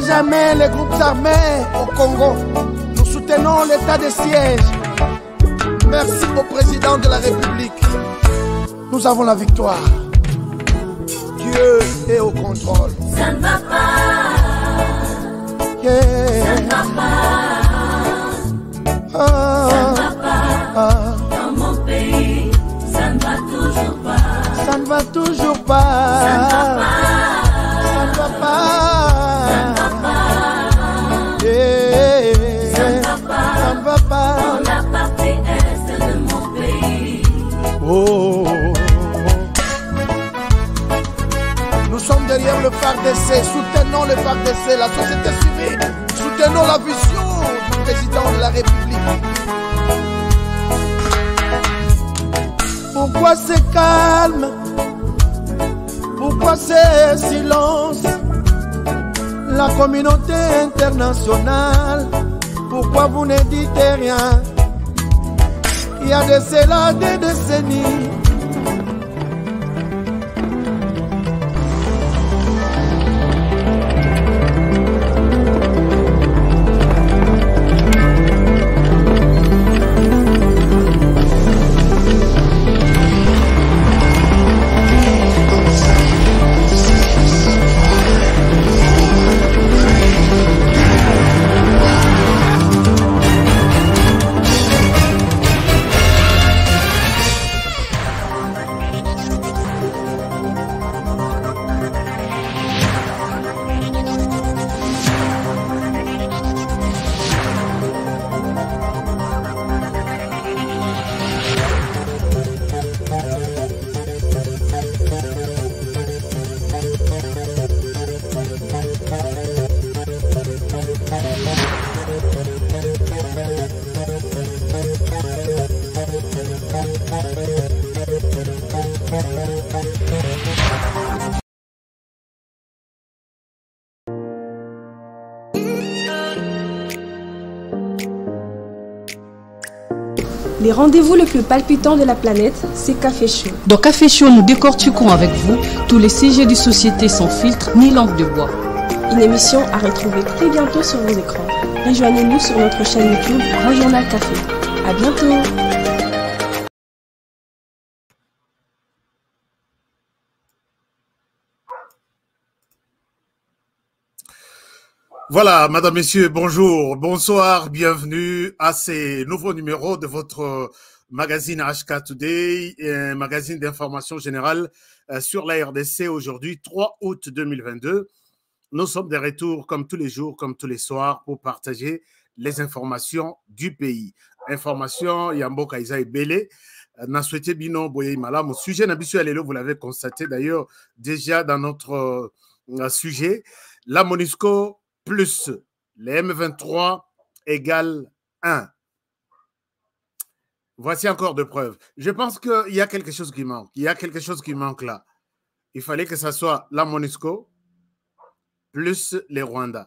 jamais les groupes armés au Congo. Nous soutenons l'état de siège. Merci au président de la République. Nous avons la victoire. Dieu est au contrôle. Ça ne va pas. Yeah. Ça ne va pas. Ça ne va pas. Dans mon pays, ça ne va toujours pas. Ça ne va toujours pas. Ça ne va pas. Ça ne va pas. Ça ne va pas. Yeah. Ça ne va pas. Ça ne va pas. Dans la partie est de mon pays. Oh. Nous sommes derrière le FARDC, soutenons le FARDC, la société civile, soutenons la vision du président de la République. Pourquoi c'est calme? Pourquoi c'est silence? La communauté internationale, pourquoi vous ne dites rien? Il y a de cela des décennies. Les rendez-vous le plus palpitant de la planète, c'est Café Show. Dans Café Show, nous décortiquons avec vous tous les sujets de société sans filtre ni langue de bois. Une émission à retrouver très bientôt sur vos écrans. Rejoignez-nous sur notre chaîne YouTube Grand Journal Café. À bientôt. Voilà, madame, messieurs, bonjour, bonsoir, bienvenue à ces nouveaux numéros de votre magazine HK Today, un magazine d'information générale sur la RDC aujourd'hui, 3 août 2022. Nous sommes de retour comme tous les jours, comme tous les soirs, pour partager les informations du pays. Information, Yamboka Isa Ebele, n'a souhaité bino boye mala. Mon sujet n'habituel, vous l'avez constaté d'ailleurs déjà dans notre sujet, la MONUSCO plus les M23 égale 1. Voici encore de preuves. Je pense qu'il y a quelque chose qui manque. Il y a quelque chose qui manque là. Il fallait que ça soit la MONUSCO plus les Rwandais.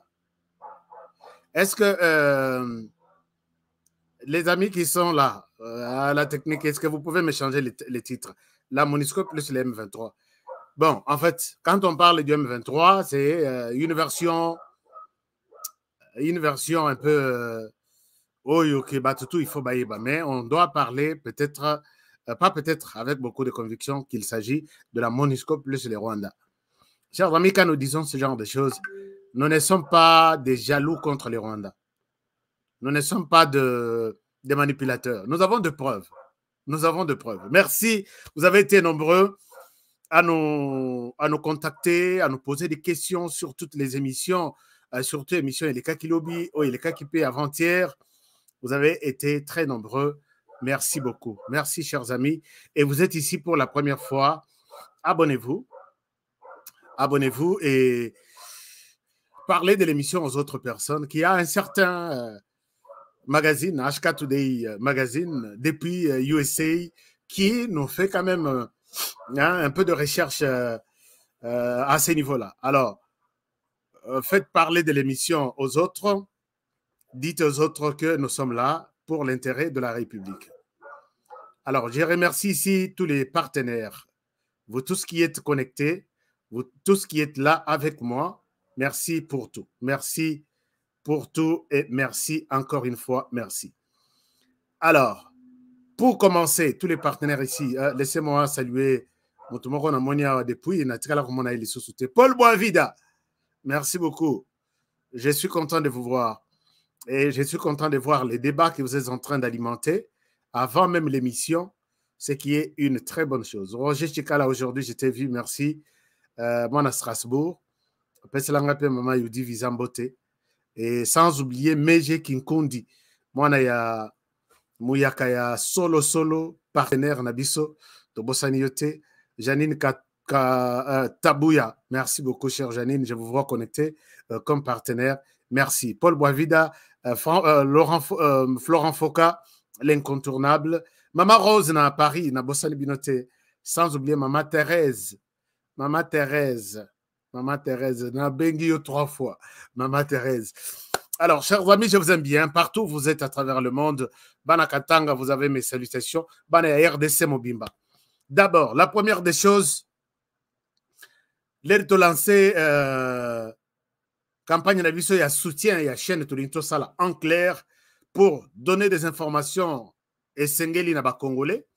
Est-ce que les amis qui sont là à la technique, est-ce que vous pouvez me changer les titres? La MONUSCO plus les M23. Bon, en fait, quand on parle du M23, c'est une version un peu il faut baïba, mais on doit parler peut-être, pas peut-être avec beaucoup de conviction qu'il s'agit de la MONUSCO plus les Rwandais. Chers amis, quand nous disons ce genre de choses, nous ne sommes pas des jaloux contre les Rwandais. Nous ne sommes pas des manipulateurs. Nous avons de preuves. Nous avons de preuves. Merci. Vous avez été nombreux à nous contacter, à nous poser des questions sur toutes les émissions, surtout l'émission Eleka Kilobi ou Eleka Kipé avant-hier. Vous avez été très nombreux. Merci beaucoup. Merci, chers amis. Et vous êtes ici pour la première fois. Abonnez-vous. Abonnez-vous et parlez de l'émission aux autres personnes qui a un certain magazine, HK Today Magazine, depuis USA, qui nous fait quand même un peu de recherche à ces niveaux-là. Alors, faites parler de l'émission aux autres. Dites aux autres que nous sommes là pour l'intérêt de la République. Alors, je remercie ici tous les partenaires, vous tous qui êtes connectés, vous tous qui êtes là avec moi. Merci pour tout. Merci pour tout et merci encore une fois. Merci. Alors, pour commencer, tous les partenaires ici, laissez-moi saluer depuis Paul Boavida. Merci beaucoup. Je suis content de vous voir. Et je suis content de voir les débats que vous êtes en train d'alimenter avant même l'émission, ce qui est une très bonne chose. Roger Chikala, aujourd'hui, je t'ai vu, merci. Moi, à Strasbourg. Maman Yudi Vizambote. Et sans oublier Meje Kinkundi. Moi, il y a Mouyakaya solo partenaire Nabiso de Bossaniote. Janine Tabouya. Merci beaucoup, chère Janine. Je vous vois connecté comme partenaire. Merci. Paul Boavida, Florent Foka, l'incontournable. Maman Rose à Paris, na Bossani Binote. Sans oublier Maman Thérèse. Maman Thérèse, na Bengio 3 fois. Maman Thérèse. Alors, chers amis, je vous aime bien. Partout où vous êtes à travers le monde, Bana Katanga, vous avez mes salutations. Bana RDC Mobimba. D'abord, la première des choses, l'aide de lancer campagne d'aviso, il y a soutien, il y a chaîne Tolinto Sala en clair pour donner des informations et Sengeli Naba Congolais.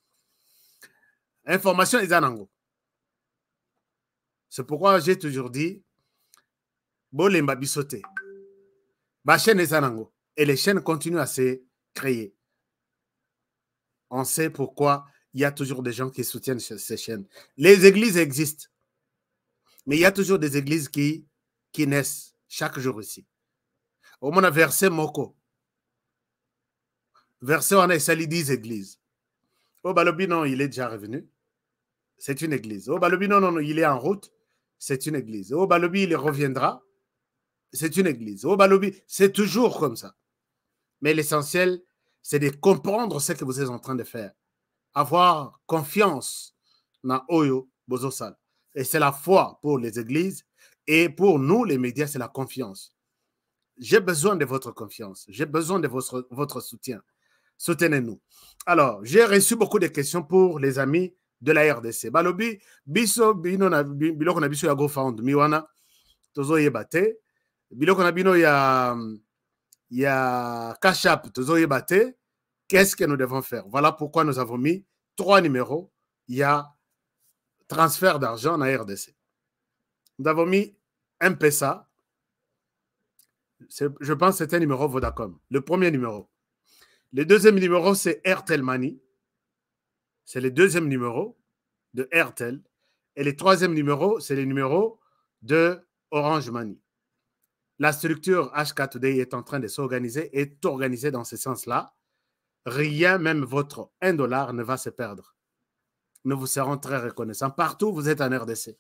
Information Izanango. C'est pourquoi j'ai toujours dit Bolemba Bisote. Ma chaîne Izanango. Et les chaînes continuent à se créer. On sait pourquoi il y a toujours des gens qui soutiennent ces chaînes. Les églises existent. Mais il y a toujours des églises qui naissent chaque jour ici. Au moins, on a versé Moko. Versé, on a sali 10 églises. Au Balobi, non, il est déjà revenu. C'est une église. Au Balobi, non, il est en route. C'est une église. Au Balobi, il reviendra. C'est une église. Au Balobi, c'est toujours comme ça. Mais l'essentiel, c'est de comprendre ce que vous êtes en train de faire. Avoir confiance dans Oyo Bozosal. Et c'est la foi pour les églises. Et pour nous, les médias, c'est la confiance. J'ai besoin de votre confiance. J'ai besoin de votre soutien. Soutenez-nous. Alors, j'ai reçu beaucoup de questions pour les amis de la RDC. Balobi, biso, bino na biloko na biso ya GoFund, miwana, tozo yebate. Biloko na bino ya Cash App, tozo yebate. Qu'est-ce que nous devons faire? Voilà pourquoi nous avons mis 3 numéros. Il y a transfert d'argent à RDC. Nous avons mis M-Pesa. Je pense que c'est un numéro Vodacom. Le premier numéro. Le deuxième numéro, c'est Airtel Money. C'est le deuxième numéro de Airtel. Et le troisième numéro, c'est le numéro de Orange Money. La structure HK Today est en train de s'organiser et est organisée dans ce sens-là. Rien, même votre $1 ne va se perdre. Nous vous serons très reconnaissants. Partout, vous êtes en RDC.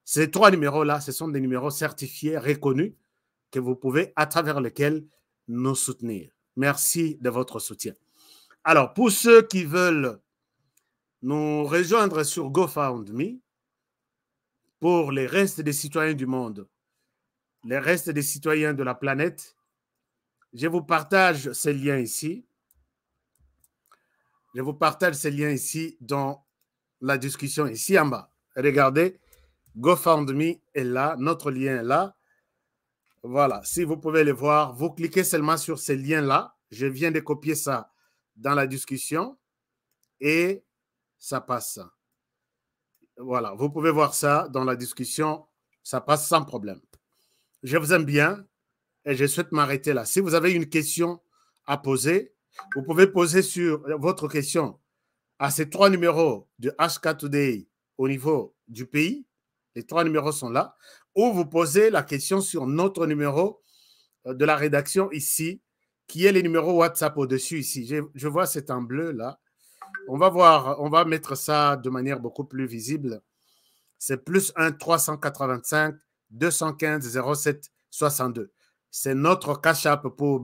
Ces 3 numéros-là, ce sont des numéros certifiés, reconnus, que vous pouvez, à travers lesquels nous soutenir. Merci de votre soutien. Alors, pour ceux qui veulent nous rejoindre sur GoFundMe, pour les restes des citoyens du monde, les restes des citoyens de la planète, je vous partage ces liens ici. Je vous partage ces liens ici dans la discussion, ici en bas. Regardez, GoFundMe est là, notre lien est là. Voilà, si vous pouvez le voir, vous cliquez seulement sur ces liens-là. Je viens de copier ça dans la discussion et ça passe. Voilà, vous pouvez voir ça dans la discussion, ça passe sans problème. Je vous aime bien et je souhaite m'arrêter là. Si vous avez une question à poser, vous pouvez poser sur votre question à ces 3 numéros de HK Today au niveau du pays. Les 3 numéros sont là. Ou vous posez la question sur notre numéro de la rédaction ici, qui est le numéro WhatsApp au-dessus ici. Je vois c'est en bleu là. On va voir, on va mettre ça de manière beaucoup plus visible. C'est plus 1 385 215 07 62. C'est notre Cash App pour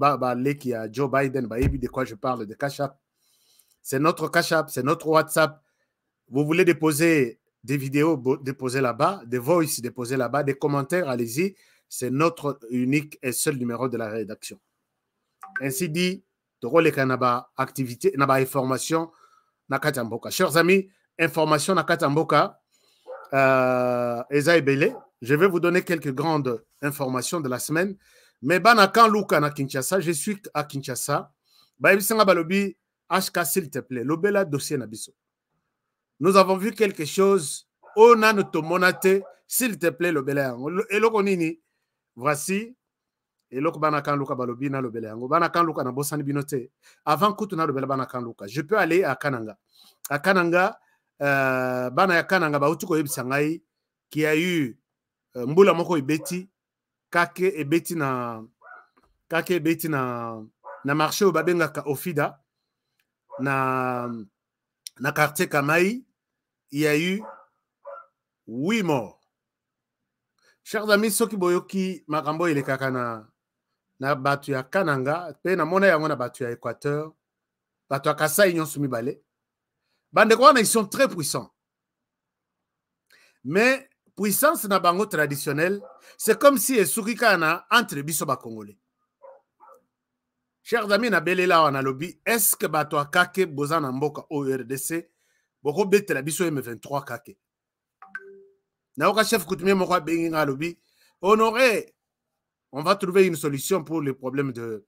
qui a Joe Biden. De quoi je parle de Cash App. C'est notre Cash App, c'est notre WhatsApp. Vous voulez déposer des vidéos, déposez là-bas, des voices, déposez là-bas, des commentaires, allez-y. C'est notre unique et seul numéro de la rédaction. Ainsi dit, activité, information, Nakatamboka. Chers amis, information Nakatamboka, Eza Ebele, Je vais vous donner quelques grandes informations de la semaine. Mais Banakan Luka na Kinshasa, je suis à Kinshasa. Baïbisanga Balobi, HK, s'il te plaît, l'obéla dossier Nabiso. Nous avons vu quelque chose. On a notre monate, s'il te plaît, l'obéla. Et l'okonini, voici. Et l'ok Banakan Luka Balobi na l'obéla. Banakan Luka na Bosani Binote. Avant que na l'obéla Banakan Luka, je peux aller à Kananga. À Kananga, Banaya Kananga, Bautuko Yebsangai, qui a eu Mbula Moko Ibeti. Kake ebeti na marché au Babengaka Ofida na quartier Kamaï, il y a eu 8 morts. Chers amis, soki boyoki makambo ile kaka na batu ya Kananga pe na mona yango na batu ya Équateur, batu ya Kasai nyonso mibale. Bande kwa ils sont très puissants. Mais puissance na bango traditionnelle, c'est comme si Esukikana entre biso ba Congolais. Chers amis, na belela wana lobi, est-ce que bato akake bozana mboka au RDC boko betela biso M23 kake? Na oka chef coutumier moko bengi nga lobi, Honoré, on va trouver une solution pour le problème du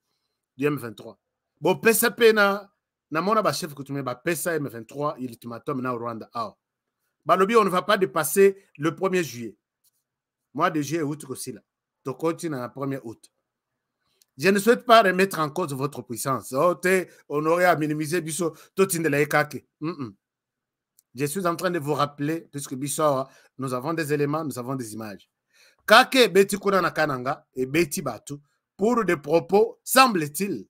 M23. Bon pesa pena na mona ba chef coutumier ba pesa M23 ultimatum na Rwanda ah. Balobi, on ne va pas dépasser le 1er juillet. Mois de juillet et août aussi là. Donc, continue à la 1er août. Je ne souhaite pas remettre en cause votre puissance. On aurait à minimiser Bisso. Je suis en train de vous rappeler, puisque Bisso, nous avons des éléments, nous avons des images. Kake Beti Kuna na Kananga et Beti Batu, pour des propos, semble-t-il,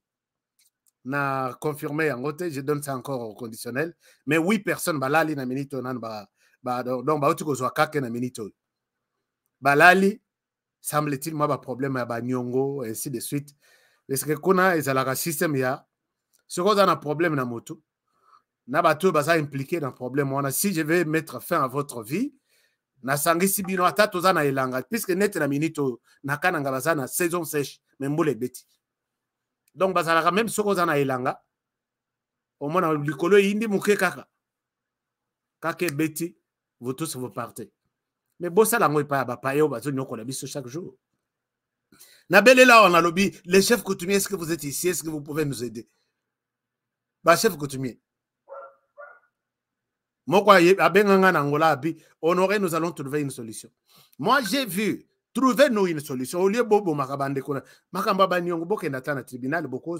n'a confirmé en côté, je donne ça encore au conditionnel, mais 8 personnes, balali na minito nan ba. Donc, Balali, semble-t-il, moi, un problème à Nyongo, et ainsi de suite. Parce que kuna ils ont le système, ya. Ce qu'on a un problème dans moto, n'a pas tout impliqué dans le problème. Si je vais mettre fin à votre vie, na sangi si bino ata tozana elanga, puisque net na minito, na kananga bazana saison sèche, mais mboule beti. Donc, bazala même ce qu'on a elanga, au moins, l'icolo indi mouke kaka. Kake beti. Vous tous vous partez. Mais bon, ça, l'angoï pas à payer au bateau, nous connaissons chaque jour. Nabele là, on a lobby. Les chefs coutumiers, est-ce que vous êtes ici? Est-ce que vous pouvez nous aider? Bah, chef coutumier. Moi, Honoré, nous allons trouver une solution. Moi, j'ai vu, trouvez-nous une solution. Au lieu bobo makabande kona, makamba nyongo boke natana tribunal, beaucoup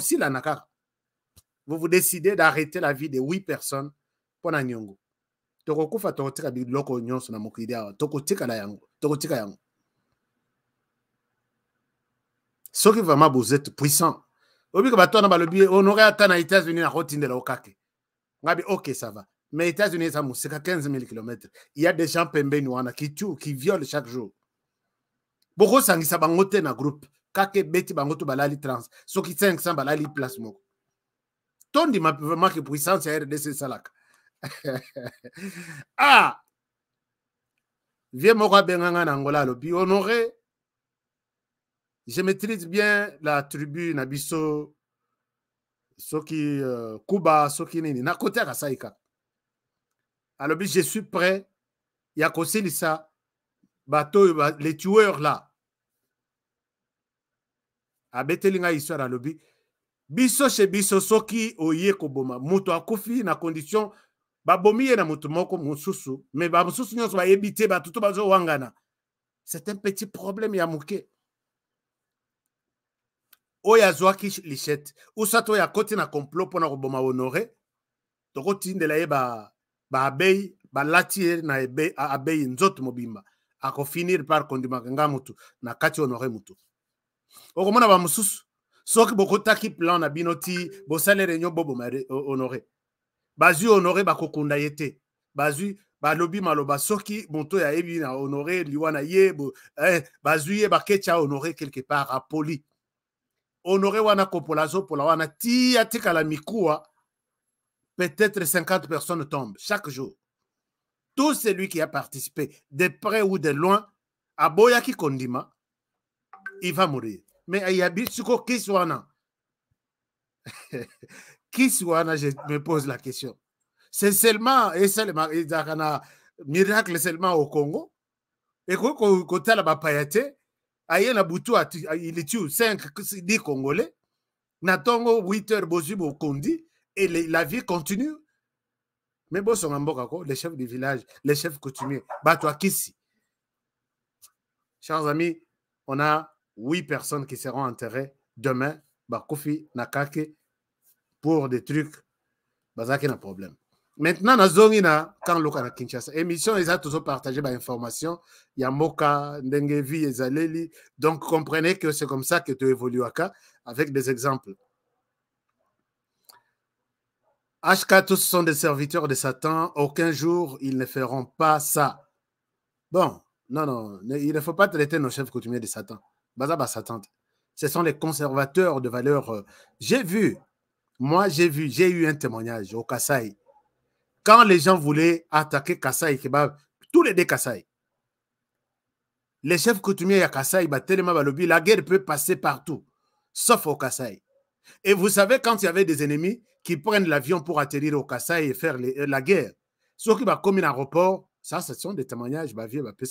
si la nakara. Vous décidez d'arrêter la vie de 8 personnes pour Nyongo. Tokokufa tokotika biloko nyonso na mokili awa tokotika la yango tokotika yango soki vraiment vous êtes puissant obika batona balobi Honoré atana États-Unis na rotinde la okake ngabi ok ça va mais États-Unis ça musika 15 000 km il y a des gens pembeni wana qui tuent qui violent chaque jour boko sangisa bangote na groupe kake beti bangoto balali trans soki 500 balali place moko tondi ma vraiment que puissance ya RDC salaka. Ah, viens moi benganga Angola lobi Honoré. Je maîtrise bien la tribu Nabiso, Soki Kuba, Soki Nini, na côté à Saïka. Alors je suis prêt. Il y a aussi ça, bateau, les tueurs là. A Betelinga histoire à lobi. Biso chez Biso Soki Oye Koboma, Muto Akufi na condition. Babomiye na mutu moko mususu, mais ba mususu nyonso ba ebité ba tutu bazo wangana. C'est un petit problème ya muke. Oya zwaki lichette. Usato ya koti na complot pona koboma Honoré. Toko tindela ye ba abei, ba lati na ebe abei nzoto mobimba. Ako finir par kondima nga mutu na kati Honoré mutu. Okomona ba mususu. Soki bokotaki plan na binoti, bo sale réunion bobo Honoré. Bazu Honoré bakokunda yete. Bazu balobi maloba soki monto ya ebi na Honoré liwana ye bazu ye bakecha Honoré quelque part à poli. Honoré wana kopolazo pola wana ti atika la mikua peut-être 50 personnes tombent chaque jour. Tout celui qui a participé de près ou de loin à Boyaki Kondima, il va mourir. Mais il y a Bitsuko Kiswana. Kiswana, je me pose la question. C'est seulement, et seulement, il y a un miracle seulement au Congo. Et quand la bapayate, aïe na boutou, il tue 5, 10 Congolais, natongo 8 heures, bozubo kondi, et la vie continue. Mais bon, son amboko, les chefs du village, les chefs coutumiers, bato akisi. Chers amis, on a 8 personnes qui seront enterrées demain, Bakofi, Nakake, pour des trucs, bazaki na problème. Maintenant, na zongi na quand loka na Kinshasa. Émission, ils ont toujours partagé des informations. Yamoka, Ndengevi, Ezaleli. Donc, comprenez que c'est comme ça que tu évolues avec des exemples. HK, tous sont des serviteurs de Satan. Aucun jour, ils ne feront pas ça. Bon, non, il ne faut pas traiter nos chefs coutumiers de Satan. Bazaba Satan. Ce sont les conservateurs de valeurs. J'ai eu un témoignage au Kasaï. Quand les gens voulaient attaquer Kasaï, tous les deux Kasaï, les chefs coutumiers à Kasaï, la guerre peut passer partout, sauf au Kasaï. Et vous savez, quand il y avait des ennemis qui prennent l'avion pour atterrir au Kasaï et faire la guerre, ceux qui vont comme un aéroport, ça, ce sont des témoignages, aéroport,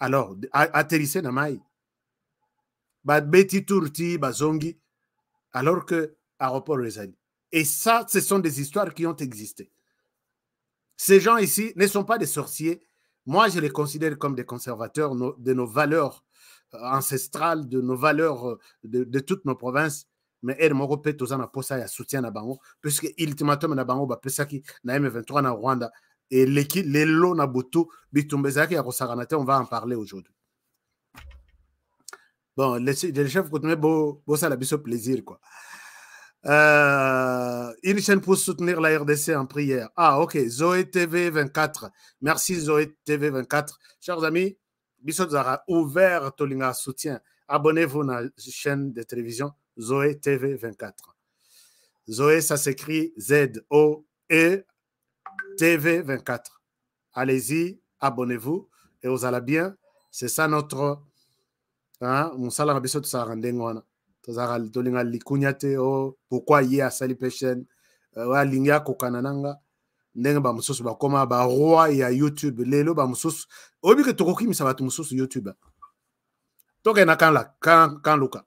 alors, atterrissez na mai. Beti Turti, Bazongi, alors que aéroport Rezali. Et ça, ce sont des histoires qui ont existé. Ces gens ici ne sont pas des sorciers. Moi, je les considère comme des conservateurs de nos valeurs ancestrales, de nos valeurs de toutes nos provinces. Mais elle m'a repété aux ans à soutien à Bango, puisque l'ultimatum na Bango, Pesaki, na M23 na Rwanda, et les lots na Boutou, Bitumbezaki à Rosaranate, on va en parler aujourd'hui. Bon, les chefs coutumiers, ça la biso plaisir, quoi. Une chaîne pour soutenir la RDC en prière. Ah, ok. Zoé TV 24. Merci, Zoé TV 24. Chers amis, biso zara ouvert Tolinga soutien. Abonnez-vous à la chaîne de télévision Zoé TV 24. Zoé, ça s'écrit Z-O-E TV 24. Allez-y, abonnez-vous et vous allez bien. C'est ça notre. On s'en a besoin de ça rendre. Pourquoi il y a sali peshen linga kokanananga ndenge ba mususu ba koma ba roi ya YouTube lelo ba mususu obi ke tokoki misaba tu mususu YouTube toke na kan Luka.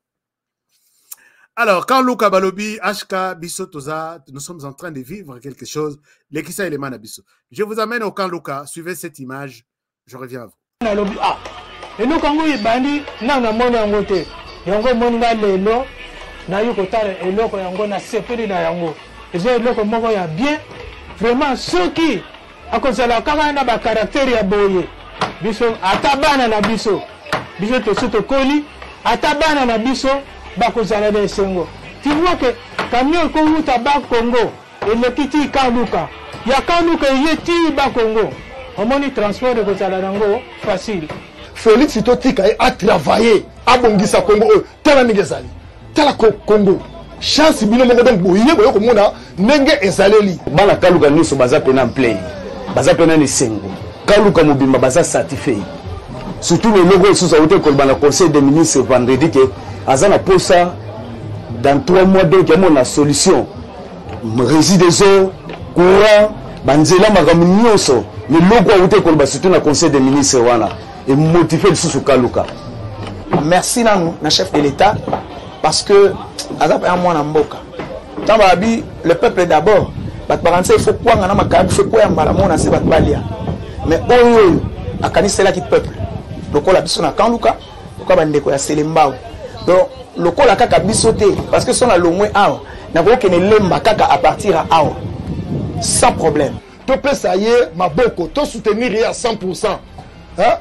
Alors quand Luka balobi HK biso toza, nous sommes en train de vivre quelque chose lekisa élément na biso. Je vous amène au camp Luka, suivez cette image, je reviens à vous. Et nous quand vous bandi nanga mona ngote yango moninga lelo na yuko tala eloko yango na sepeli na yango eza eloko moko ya bien vraiment soki akozala kaka na ba caractère ya boye biso atabana na biso to soto koli atabana na biso bakozala de sengo tu vois que camion ko uta ba Congo elekiti kaluka ya kaluka yeti ba Congo omoni transport de kozala nango facile. Félix Totika a travaillé à Bongisa Congo, tala nigezali, tala Congo. Chance bino mongo donc boye boye ko mona nenge ezaleli. Bala kaluka nyuso baza pena en play. Baza pena ni sengo. Kaluka mobimba baza certifié. Surtout le logo sous a été kolba na conseil des ministres vendredi que azana posa dans 3 mois donc il y a la solution. Résidence courant banzela magamunyoso. Le logo a été kolba surtout na conseil des ministres wana. Et motiver le sous-Kaluka. Merci na chef de l'État parce que le peuple d'abord il faut quoi mais oyo akanisa la qui peuple lokola biso na Kanluka lokola bandeko ya Selembao donc lokola kaka bisoté parce que son la longwe awa na ko ke ne lemba kaka à partir à awa sans problème to pesa ye maboko to soutenir à 100%.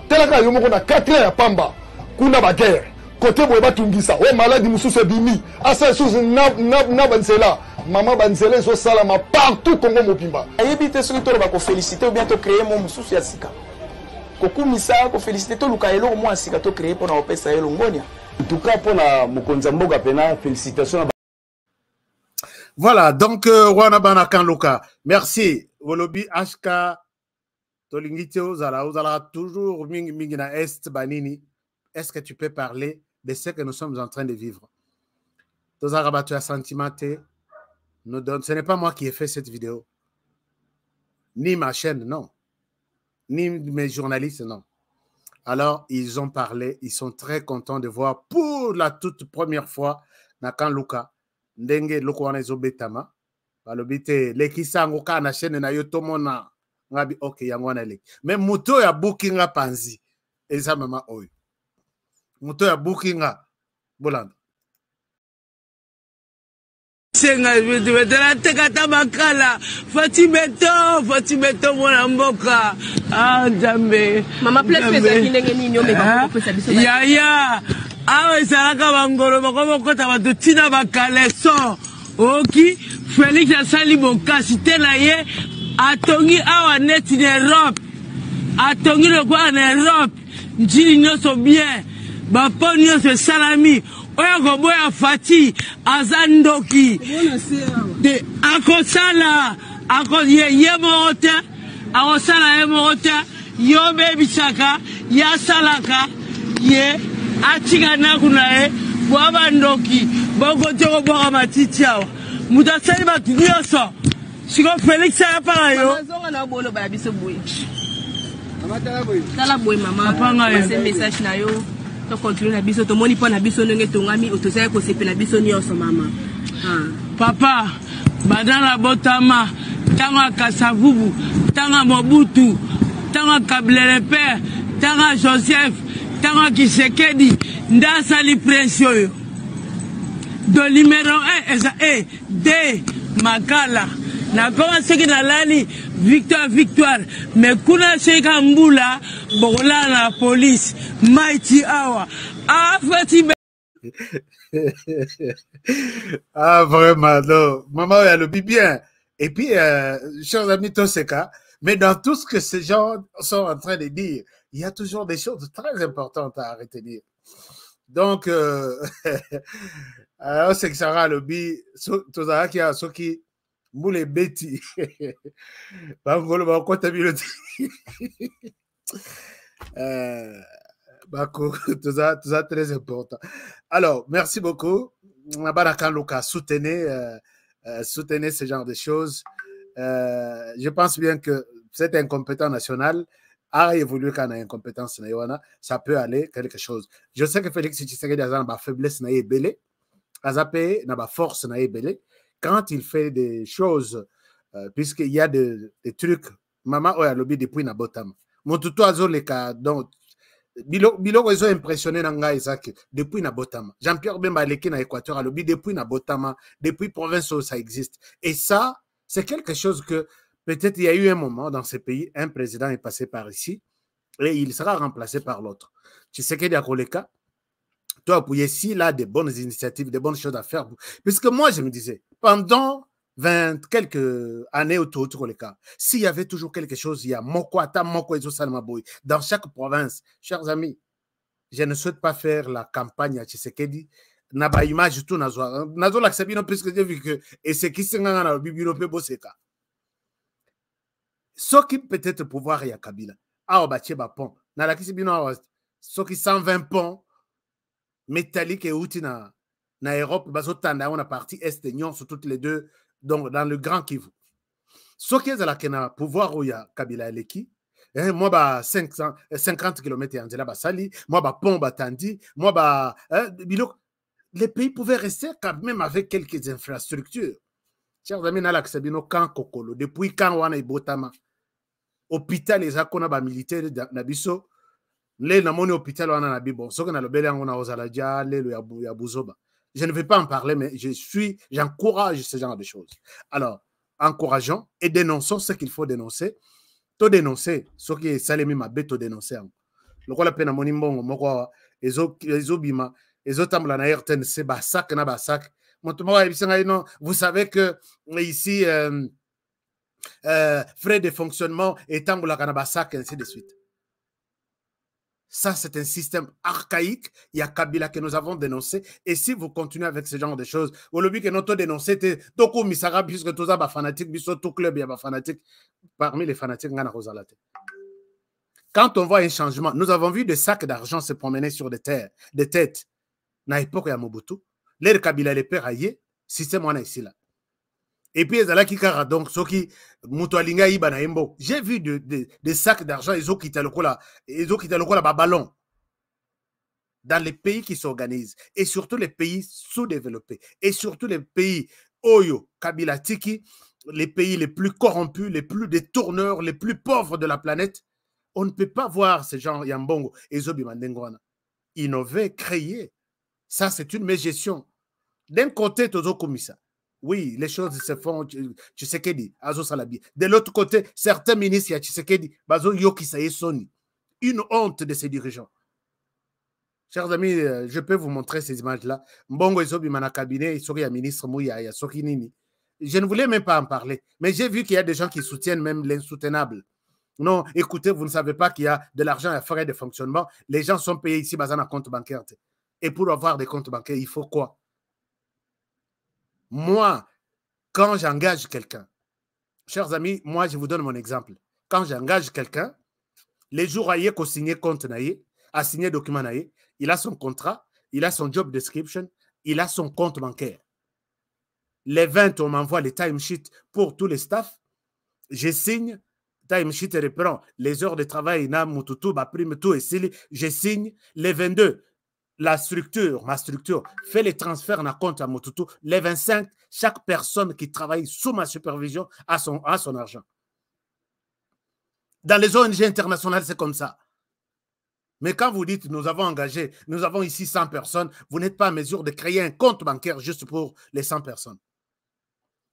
Telaka yomoko na 4 ans ya pamba kuna ba guerre côté boye batungisa o maladi mususu bimi asa susu na banzela mama banzela so salama partout Congo mopimba ayebite soki to ba ko féliciter ou bien to créer mon mususu ya sika ko kumisa ko féliciter to luka elo mo sika to créer pour na opesa elo ngonia en tout cas pour na mokonza mboka pena félicitations. Voilà donc wana bana kan luka merci Wolobi HK Tolingite Ozala toujours mingi na est banini. Est-ce que tu peux parler de ce que nous sommes en train de vivre? Tozara tu as sentimenté. Ce n'est pas moi qui ai fait cette vidéo. ni ma chaîne, non. Ni mes journalistes, non. Alors, ils ont parlé, ils sont très contents de voir pour la toute première fois, Nakan Luka, Ndenge Luka Ezo Betama, Balobite, Lekisango Kana chaîne na yotomona, Ngabi, ok, Yangwana Lek. Mais Muto ya bookinga panzi, et ça, maman, oi. Muto ya bookinga, Bolanda. Senga betela tekata bakala Fatimeto mwana mboka Jambe Mama please ndenge nini omeba kopesa biso ya awe salaka bangolo bakobokota bato tina bakale so oki Félix asali bokasi te na ye atongi awa net in Europe atongi lokwa na Europe njili nyonso bien bapo nyonso salami oya koboya Fati azandoki de akosala ye mote akosala ye mote yo bebisaka ya salaka ye atika nakuna ye bwaba ndoki bokotoko boka matiti awa mutasali batu nyonso siko Félix ya para yo mazonga na bolo ba biso boye tala boye mama c'est message na yo to continue na biso to moni po na biso ndenge tongami otosaya ko sepela biso nyonso mama papa badala botama tanga Kasavubu tanga Mobutu tanga Kabila père tanga Joseph tanga Kisekedi ndasali prince yo do numéro 1 eza D Makala na koma seki na lani victoire mais kuna seka mbula bola na police mighty hour Fati Ah, vraiment, non. Maman, elle le dit bien. Et puis, chers amis, Toseka, mais dans tout ce que ces gens sont en train de dire, il y a toujours des choses très importantes à retenir. Donc, c'est que Sarah le dit, Tosaka qui a ce qui moule bêtis. Tout ça très important. Alors, merci beaucoup. Baraka Luka, soutenez ce genre de choses. Je pense bien que cet incompétent national a évolué quand on a incompétence, ça peut aller quelque chose. Je sais que Félix Tshisekedi a une faiblesse, une force, quand il fait des choses, puisqu'il y a des trucs, maman a lobby depuis Nabotam. Mon tuto a le cas, donc, Biloko ils ont impressionné Nanga Isaac depuis Nabotama. Jean-Pierre Bemba Leki na Équateur a lobby depuis Nabotama, depuis province où ça existe. Et ça, c'est quelque chose que peut-être il y a eu un moment dans ce pays, un président est passé par ici et il sera remplacé par l'autre. Tu sais qu'il y a Koleka, toi, s'il a des bonnes initiatives, des bonnes choses à faire. Puisque moi, je me disais, pendant 20 quelques années autour de Koleka, s'il y avait toujours quelque chose, il y a dans chaque province. Chers amis, je ne souhaite pas faire la campagne à Tshisekedi. Naba image tout nazo l'accepter puisque j'ai vu que et c'est qui s'engage dans le bibliothèque Boseka. Ce qui peut-être pouvoir il y a Kabila. Ah bah tiens pont. Na la kisibino ce qui 120 ponts métalliques et outils na Europe bazotanda on a partie est union sur toutes les deux. Donc, dans le Grand Kivu. Ce qui est à la pouvoir où il y a Kabila Leki, moi, 50 km en Djela Sali, moi, Pont Batandi, moi, les pays pouvaient rester quand même avec quelques infrastructures. Chers amis, Nalaksabino, quand Kokolo, depuis quand on a Botama, hôpital, les akona militaires Nabiso, les namoni hôpital, on a Nabibo, ce qu'on a le bel on a Ozaladia, le Yabuzoba. Je ne vais pas en parler, mais j'encourage ce genre de choses. Alors, encourageons et dénonçons ce qu'il faut dénoncer. To dénoncer, ce qui est salé ma bête, to dénoncer. Le quoi la peine à mon imbongo, moi, ezobima, ezotambla na RTN, c'est basak na basak. Vous savez que ici, frais de fonctionnement et tambla na basak, ainsi de suite. Ça, c'est un système archaïque. Il y a Kabila que nous avons dénoncé. Et si vous continuez avec ce genre de choses, au lobby que nous avons dénoncé, Toko Misara, puisque tous les fanatiques, tout club, il y a des fanatiques. Parmi les fanatiques, quand on voit un changement, nous avons vu des sacs d'argent se promener sur des têtes. Dans l'époque, il y a Mobutu. L'air Kabila, les pères aillés, système on a ici là. Et puis, donc, ceux qui j'ai vu des sacs d'argent, ils ont quitté le ballon. Dans les pays qui s'organisent, et surtout les pays sous-développés, et surtout les pays Oyo, Kabila Tiki, les pays les plus corrompus, les plus détourneurs, les plus pauvres de la planète, on ne peut pas voir ces gens Yambongo et Zobi Mandengwana. Innover, créer. Ça, c'est une mégestion. D'un côté, Tozo Komissa. Oui, les choses se font, Tshisekedi, Azo Salabi. De l'autre côté, certains ministres, il y a Tshisekedi, Bazo Yoki Saye Soni. Une honte de ces dirigeants. Chers amis, je peux vous montrer ces images-là. Mbongo Isobi Manakabine, Isori ya ministre Mouya, ya Sokinini. Je ne voulais même pas en parler, mais j'ai vu qu'il y a des gens qui soutiennent même l'insoutenable. Non, écoutez, vous ne savez pas qu'il y a de l'argent à frais de fonctionnement. Les gens sont payés ici, basés dans un compte bancaire. Et pour avoir des comptes bancaires, il faut quoi? Moi, quand j'engage quelqu'un, chers amis, moi, je vous donne mon exemple. Quand j'engage quelqu'un, les jours à qu'on signe compte naïe, à signer document naïe, il a son contrat, il a son job description, il a son compte bancaire. Les 20, on m'envoie les timesheets pour tous les staffs. Je signe, timesheet reprend les heures de travail, prime tout, et je signe. Les 22, ma structure, fait les transferts dans compte à Motutu. Les 25, chaque personne qui travaille sous ma supervision a son argent. Dans les ONG internationales, c'est comme ça. Mais quand vous dites, nous avons ici 100 personnes, vous n'êtes pas en mesure de créer un compte bancaire juste pour les 100 personnes.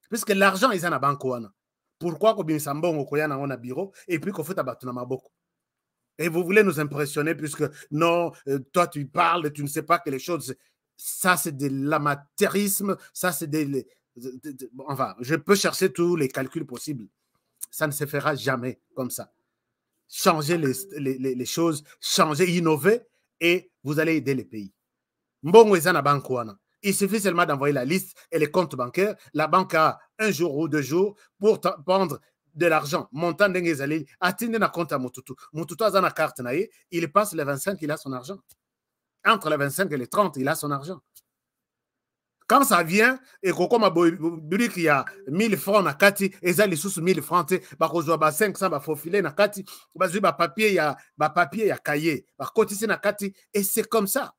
Puisque l'argent est dans la banque. Pourquoi on a bureau et puis qu'on fait beaucoup? Et vous voulez nous impressionner puisque non, toi tu parles, tu ne sais pas que les choses, ça c'est de l'amateurisme, ça c'est enfin, je peux chercher tous les calculs possibles. Ça ne se fera jamais comme ça. Changer les choses, changer, innover, et vous allez aider les pays. Mbongo est dans la banque. Il suffit seulement d'envoyer la liste et les comptes bancaires. La banque a 1 jour ou 2 jours pour prendre de l'argent. Montant d'Engezali, atteindre un compte à Motutu. Motutu a une carte, il passe les 25, il a son argent. Entre les 25 et les 30, il a son argent. Quand ça vient, et comme il y a 1000 francs na kati, et ça les sous 1000 francs, bah qu'on 500 bah faut filer na kati, bah papier il y a cahier, bah cotiser na kati, et c'est comme ça.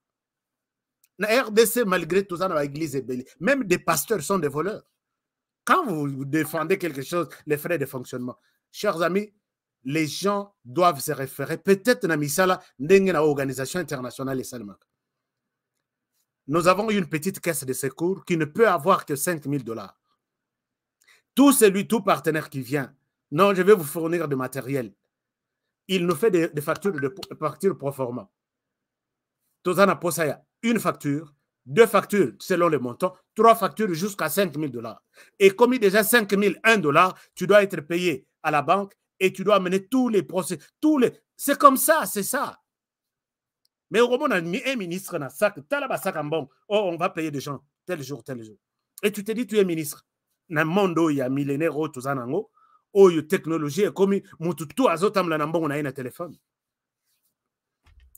Na RDC malgré tout ça dans l'église est belle. Même des pasteurs sont des voleurs. Quand vous défendez quelque chose, les frais de fonctionnement, chers amis, les gens doivent se référer peut-être na misala n'engena organisation internationale et seulement. Nous avons une petite caisse de secours qui ne peut avoir que 5 000 $. Tout partenaire qui vient, non, je vais vous fournir du matériel. Il nous fait des factures pro forma. Tozana Posaya, une facture, 2 factures selon le montant, 3 factures jusqu'à 5 000 $. Et comme il y a déjà 5 000, $, tu dois être payé à la banque et tu dois mener tous les procès. C'est comme ça, c'est ça. Mais au moment où on a mis un ministre dans le sac, on va payer des gens tel jour. Et tu te dis, tu es ministre. Dans le monde où il y a millénaires, où il y a technologie, comme tout azotam la nambon, on a un téléphone.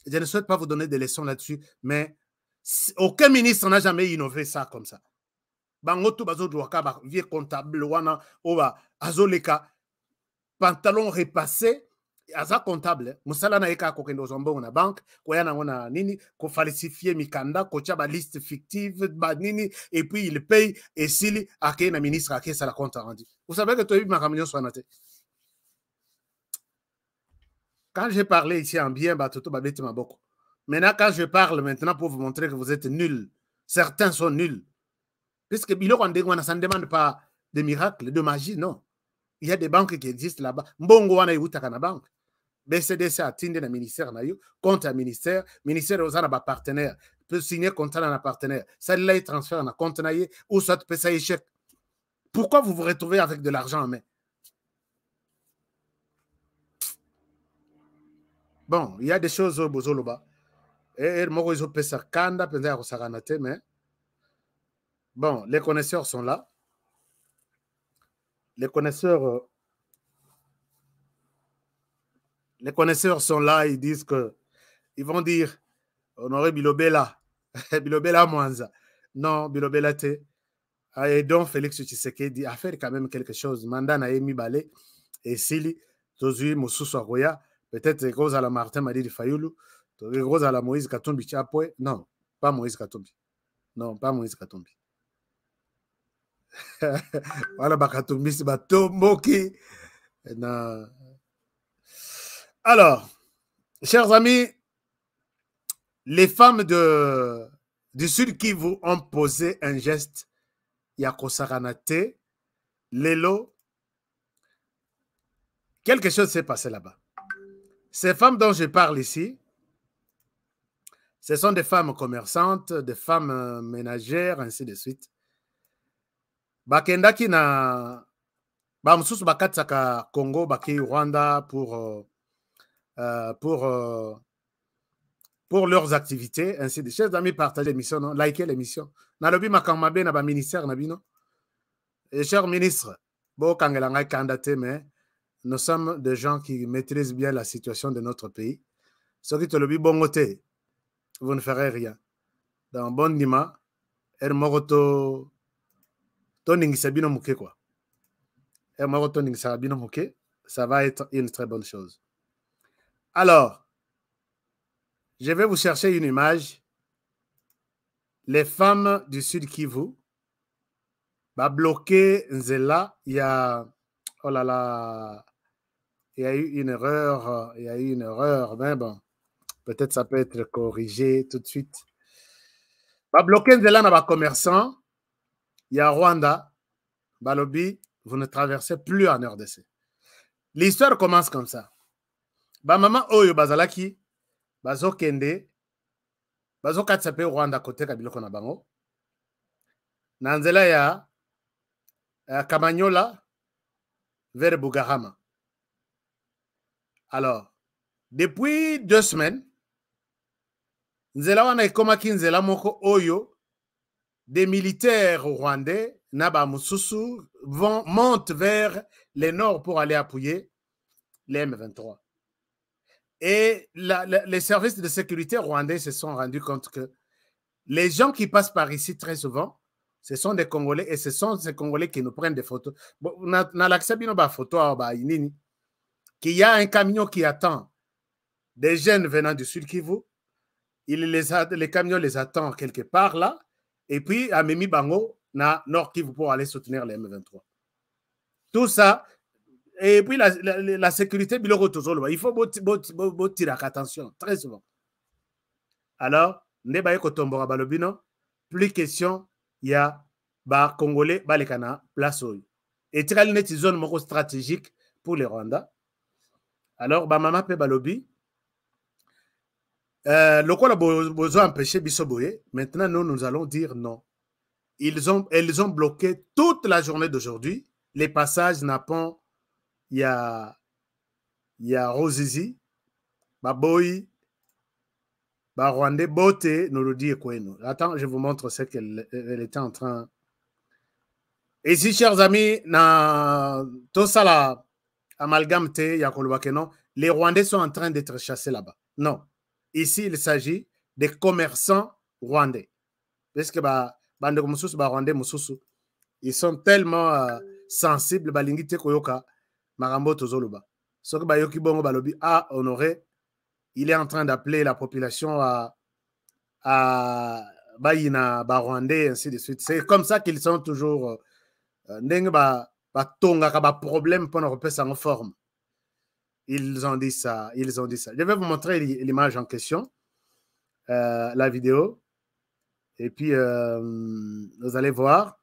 Je ne souhaite pas vous donner des leçons là-dessus, mais aucun ministre n'a jamais innové ça comme ça. Bangoto bazo douaka, vieux comptable, wana, oba, azoleka, pantalon repassé. Aza comptable, musala na eka kokendo zombo na banque, koyana ngona nini, ko falsifier mikanda, ko tchaba liste fictive, ba nini, et puis il paye, et s'il a na ministre a ça la compte rendu. Vous savez que tu as eu ma camion soit noté. Quand j'ai parlé ici en bien, bah tout babete ma beaucoup. Maintenant, quand je parle maintenant pour vous montrer que vous êtes nuls, certains sont nuls. Puisque Bilo Rwandais, ça ne demande pas de miracles, de magie, non. Il y a des banques qui existent là-bas. Mbongo wana yutaka na banque. BCDC a tindé le ministère, compte à ministère aux a partenaire, peut signer contrat dans un partenaire. Ça là, il transfère dans un compte ou soit peut ça échec. Pourquoi vous vous retrouvez avec de l'argent en main? Bon, il y a des choses au Bozoloba. Et moi, ils ont fait ça, mais bon, les connaisseurs sont là. Les connaisseurs sont là, ils disent que ils vont dire Honoré Bilobela, Bilobela Mwanza. Non, Bilobela te. Et donc, Félix Tshisekedi a fait quand même quelque chose. Mandat na Emi Balé et Sili, Tozui Moussou Agoya, peut-être Gros à la Martin Madidi Fayoulou, Gros à la Moïse Katumbi Chapoué. Non, pas Moïse Katumbi. Non, pas Moïse Katumbi. Voilà, Bakatumbi, c'est Batomboki. Alors, chers amis, les femmes du Sud Kivu ont posé un geste. Yakosaranate, Lelo. Quelque chose s'est passé là-bas. Ces femmes dont je parle ici, ce sont des femmes commerçantes, des femmes ménagères, ainsi de suite. Bakendaki na Bamsusu Bakatsaka Congo, Baki Rwanda pour leurs activités, ainsi de suite. Chers amis, partagez l'émission, non? Likez l'émission. Nalobi Makamabe na ba ministère Nabino. Et chers ministres, mais nous sommes des gens qui maîtrisent bien la situation de notre pays. Ceux qui te le disent bon côté, vous ne ferez rien. Dans bon nima, ermoroto toning sabino muke quoi. Ermoroto ning sabino muke, ça va être une très bonne chose. Alors, je vais vous chercher une image. Les femmes du Sud Kivu va bloquer Nzela. Il y a, oh là là, il y a eu une erreur, mais bon, peut-être ça peut être corrigé tout de suite. Va bloquer Nzela dans les commerçants. Il y a Rwanda, Balobi, vous ne traversez plus en RDC. L'histoire commence comme ça. Ba maman Oyo Bazalaki, Bazo Kende, Bazo Katsape Rwanda côté Kabiloko na bango. Nanzela ya Kamanyola vers Bugarama. Alors, depuis 2 semaines, Nzela wana ikomaki Nzela moko Oyo, des militaires rwandais, Naba Moussousou, montent vers le nord pour aller appuyer les M23. Et les services de sécurité rwandais se sont rendus compte que les gens qui passent par ici très souvent, ce sont des Congolais et ce sont ces Congolais qui nous prennent des photos. Dans l'accès de photo, qu'il y a un camion qui attend des jeunes venant du Sud Kivu. Les camions les attendent quelque part là. Et puis, à Mimi Bango, na Nord Kivu pour aller soutenir les M23. Tout ça. Et puis, la sécurité, il faut tirer attention, très souvent. Alors, plus question, il y a des Congolais, les Cana, place. Et il y a une zone stratégique pour les Rwandais. Alors, maman pe balobi. Le quoi a besoin d'empêcher Bissoboye. Maintenant, nous allons dire non. Elles ont bloqué toute la journée d'aujourd'hui les passages Napon. Il y a Rosizi, Baboyi, Rwandais, Bote, nous le dit Kweno. Attends, je vous montre ce qu'elle était en train. Et ici, chers amis, tout ça là, amalgame te, les Rwandais sont en train d'être chassés là-bas. Non. Ici, il s'agit des commerçants rwandais. Parce que Rwandais, ils sont tellement sensibles, balingite koyoka. Marambo Tozoluba. Ce que Bayoki Bongo Balobi a honoré, il est en train d'appeler la population à Bayina, Barwandais, ainsi de suite. C'est comme ça qu'ils sont toujours problème pour nous repasser en forme. Ils ont dit ça. Je vais vous montrer l'image en question, la vidéo. Et puis, vous allez voir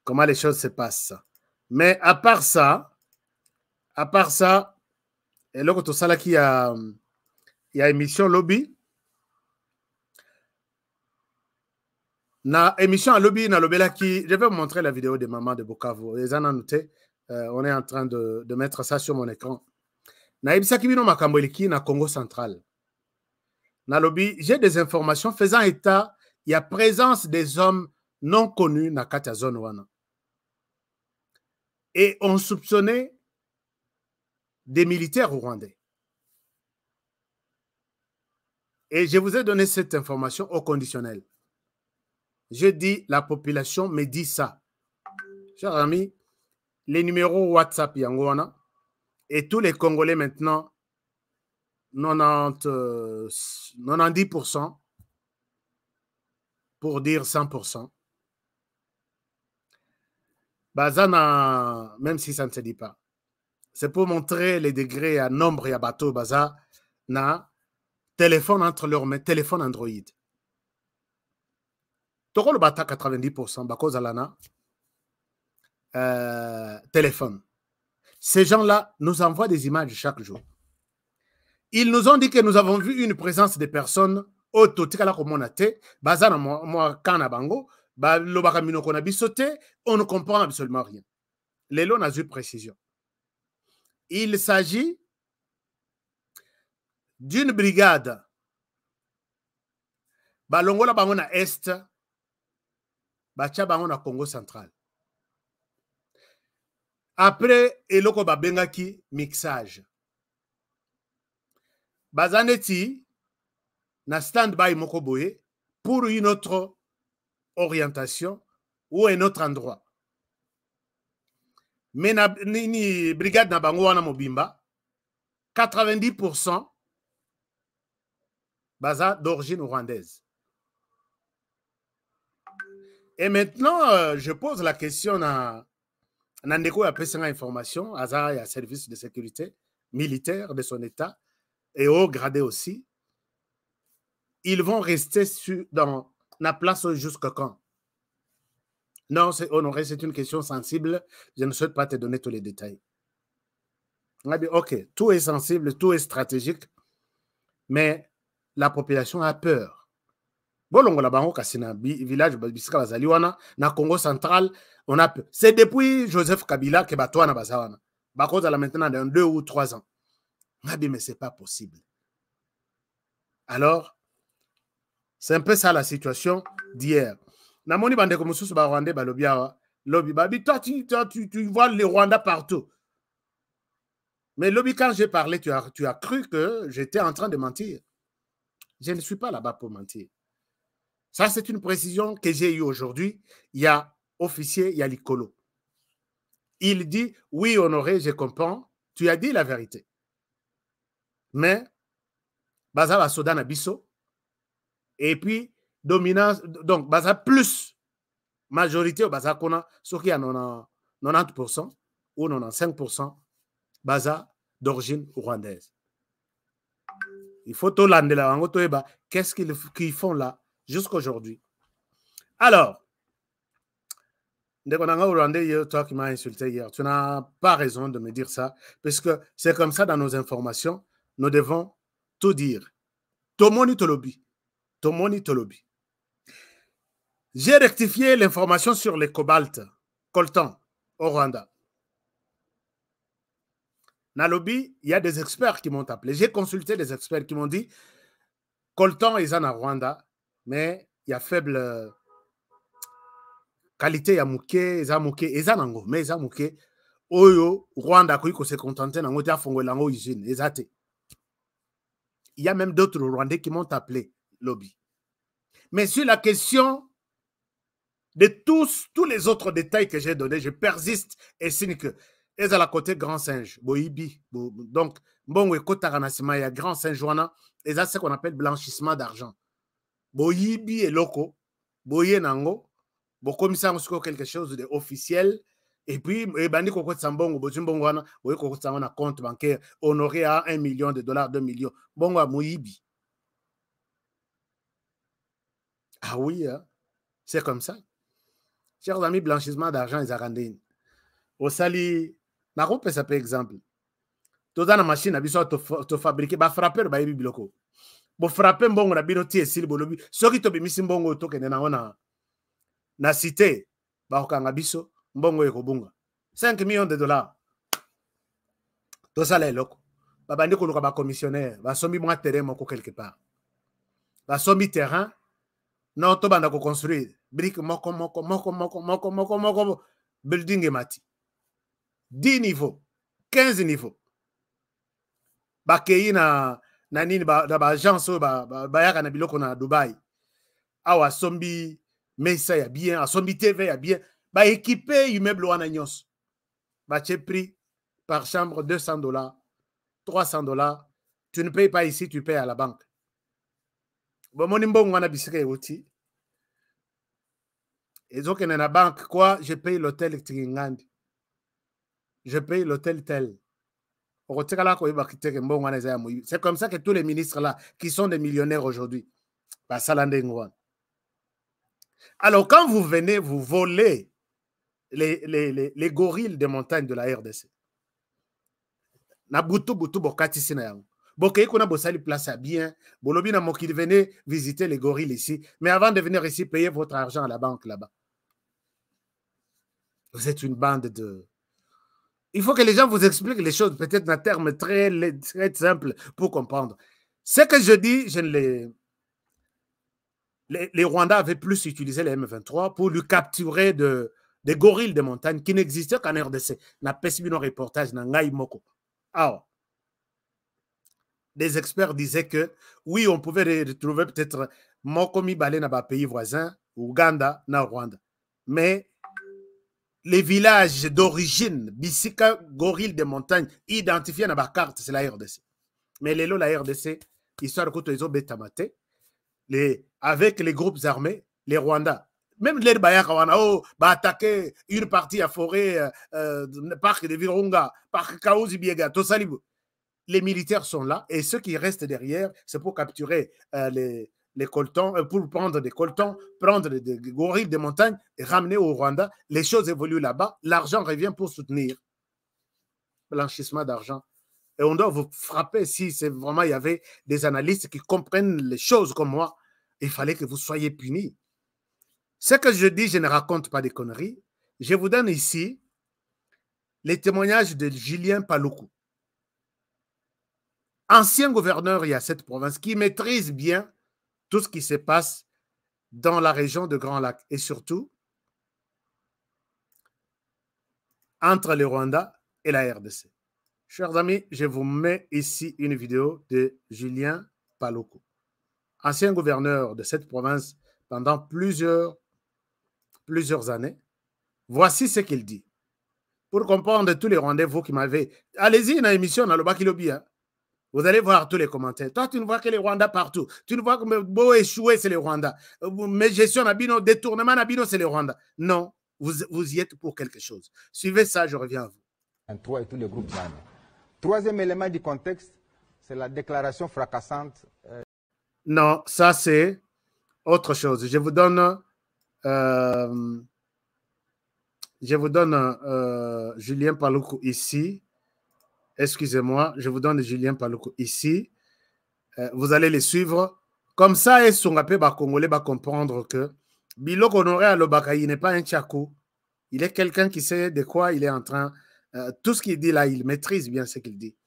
comment les choses se passent. Mais à part ça, et là, tout ça, il y a émission Lobby. Na émission à Lobby, je vais vous montrer la vidéo des mamans de Bukavu. Les en noté, on est en train de mettre ça sur mon écran. Na Ebisa Kibino Makamboliki, na Congo central. Na Lobby, j'ai des informations faisant état, il y a présence des hommes non connus na Katia Zone Wana. Et on soupçonnait des militaires rwandais. Et je vous ai donné cette information au conditionnel. Je dis, la population me dit ça. Chers amis, les numéros WhatsApp Yangoana et tous les Congolais maintenant, 90%, pour dire 100%. Bazana, même si ça ne se dit pas. C'est pour montrer les degrés à nombre et à bateau, Baza, na téléphone entre leurs mains, téléphone Android. Toko le bata 90%, Bako Zalana, téléphone. Ces gens-là nous envoient des images chaque jour. Ils nous ont dit que nous avons vu une présence de personnes autotikala komonate, Bazana moi kana bango, on ne comprend absolument rien. Les lois n'ont eu précision. Il s'agit d'une brigade. Balongola bangona Est, bacha bangona Congo central. Après, eloko babengaki mixage. Bazaneti na stand-by moko boye pour une autre orientation ou un autre endroit. Mais na ni brigade na bango wana mobimba 90% baza d'origine rwandaise. Et maintenant je pose la question à Nandeko a pris information Aza ya service de sécurité militaire de son état et haut gradé aussi. Ils vont rester dans la place jusqu'à quand? Non, Honoré, c'est une question sensible. Je ne souhaite pas te donner tous les détails. Ok, tout est sensible, tout est stratégique, mais la population a peur. Bolongola bango kasina village bisika bazaliwana na Congo central, on a peur. C'est depuis Joseph Kabila que batwana bazawana. Bakoza la maintenant dans 2 ou 3 ans. Mais c'est pas possible. Alors, c'est un peu ça la situation d'hier. Namoni bande comme sous ba Rwandais ba lobia lobby babi toi tu vois les Rwandais partout. Mais lobby quand j'ai parlé tu as cru que j'étais en train de mentir. Je ne suis pas là-bas pour mentir. Ça c'est une précision que j'ai eue aujourd'hui. Il y a officier, il y a l'icolo. Il dit oui Honoré, je comprends, tu as dit la vérité. Mais baza ba soda na biso et puis dominance, donc baza plus majorité au baza kona, ce qui a 90% ou 95% baza d'origine rwandaise. Il faut tout l'andela, qu'est-ce qu'ils font là jusqu'à aujourd'hui? Alors, toi qui m'as insulté hier, tu n'as pas raison de me dire ça, parce que c'est comme ça dans nos informations, nous devons tout dire. Tomoni Tolobi. Tomoni Tolobi. J'ai rectifié l'information sur les cobalt, coltan, au Rwanda. Nalobi, il y a des experts qui m'ont appelé. J'ai consulté des experts qui m'ont dit coltan est en Rwanda, mais il y a faible qualité, il y a mouké, il y a mouké, il y a nango, mais il y a mouké. Oyo, Rwanda, qui se contentait nango, il y a fongo lango usine, il y a même d'autres Rwandais qui m'ont appelé, lobby. Mais sur la question de tous les autres détails que j'ai donnés, je persiste et signe que et à la côté Grand Singe, Boibi, donc bon Kotaranasima, il y a Grand Singe Joana, et ça c'est ce qu'on appelle blanchissement d'argent. Boibi et loco, Boye Nango, Bokomisa quelque chose d'officiel, et puis Bandi Koko Sambongo, Bojumbongwana, Boye Koko Sambona compte bancaire honoré à $1 million, 2 millions. Bongo Moibi. Ah oui, hein? C'est comme ça. Chers amis, blanchissement d'argent, ils arrondissent. Au sali, na rompe ça par exemple. Tout dans la machine, abisso to fabriquer, ba frapper ba yebi biloko. Bo frapper mbongo na bino tie sil bolobi. Soki to bimisi mbongo to kende na na cité, ba okanga biso mbongo ekobunga. $5 millions. To sala eloko. Ba bandi ko luka ba commissionnaire, ba sombi mwa terrain moko quelque part. Ba sombi terrain, non to banda ko construire. Brique moko, building et mati. 10 niveaux, 15 niveaux. Bakei na nini ba agence ba yaka na biloko na Dubai. Awa sombi mais ça y a bien, à son TV y a bien, bah équipé immeuble wana nyos, bah tu prix par chambre $200, $300, tu ne payes pas ici, tu payes à la banque. Bon mon imbong wana bisike oti, et donc dans la banque quoi, je paye l'hôtel Tingandi, je paye l'hôtel tel. C'est comme ça que tous les ministres là, qui sont des millionnaires aujourd'hui, bah, alors quand vous venez, vous volez les gorilles des montagnes de la RDC. Na butu butu bokati sina yango. Bokei kuna bosali place à bien. Bolobi na mokili, venez visiter les gorilles ici. Mais avant de venir ici, payez votre argent à la banque là-bas. Vous êtes une bande de... Il faut que les gens vous expliquent les choses, peut-être en termes très simples pour comprendre. Ce que je dis, les Rwandais avaient plus utilisé les M23 pour lui capturer des gorilles de montagne qui n'existaient qu'en RDC. Na pesibino reportage na ngai moko. Alors, des experts disaient que oui, on pouvait retrouver peut-être Mokomi Balé dans les pays voisins, Ouganda, na Rwanda. Mais les villages d'origine, Bissika, gorilles de montagne, identifiés dans la carte, c'est la RDC. Mais les lots, la RDC, histoire que ils ont bétamate, avec les groupes armés, les Rwandais, même les Bayakawana, attaquer une partie à forêt, parc de Virunga, parc Kaouzi Biega, Tosalibu. Les militaires sont là et ceux qui restent derrière, c'est pour capturer les coltons, pour prendre des coltons, prendre des gorilles de montagne et ramener au Rwanda. Les choses évoluent là-bas. L'argent revient pour soutenir. Blanchissement d'argent. Et on doit vous frapper si c'est vraiment, il y avait des analystes qui comprennent les choses comme moi. Il fallait que vous soyez punis. Ce que je dis, je ne raconte pas des conneries. Je vous donne ici les témoignages de Julien Paluku, ancien gouverneur il y a cette province, qui maîtrise bien tout ce qui se passe dans la région de Grand Lac et surtout entre le Rwanda et la RDC. Chers amis, je vous mets ici une vidéo de Julien Paluku, ancien gouverneur de cette province pendant plusieurs années. Voici ce qu'il dit. Pour comprendre tous les rendez-vous qui m'avaient... Allez-y, dans l'émission, dans le Bakilobi, hein. Vous allez voir tous les commentaires. Toi, tu ne vois que les Rwandais partout. Tu ne vois que beau échouer, c'est les Rwandais. Mais gestion Nabino, détournement Nabino, c'est les Rwandais. Non, vous y êtes pour quelque chose. Suivez ça, je reviens à vous. Toi et tous les groupes armés. Troisième élément du contexte, c'est la déclaration fracassante. Non, ça c'est autre chose. Je vous donne Julien Paluku ici. Excusez-moi, je vous donne Julien Paluku ici. Vous allez les suivre. Comme ça, et Songapé Congolais va comprendre que Biloko Honoré Alobaka, il n'est pas un tchakou. Il est quelqu'un qui sait de quoi il est en train. Tout ce qu'il dit là, il maîtrise bien ce qu'il dit.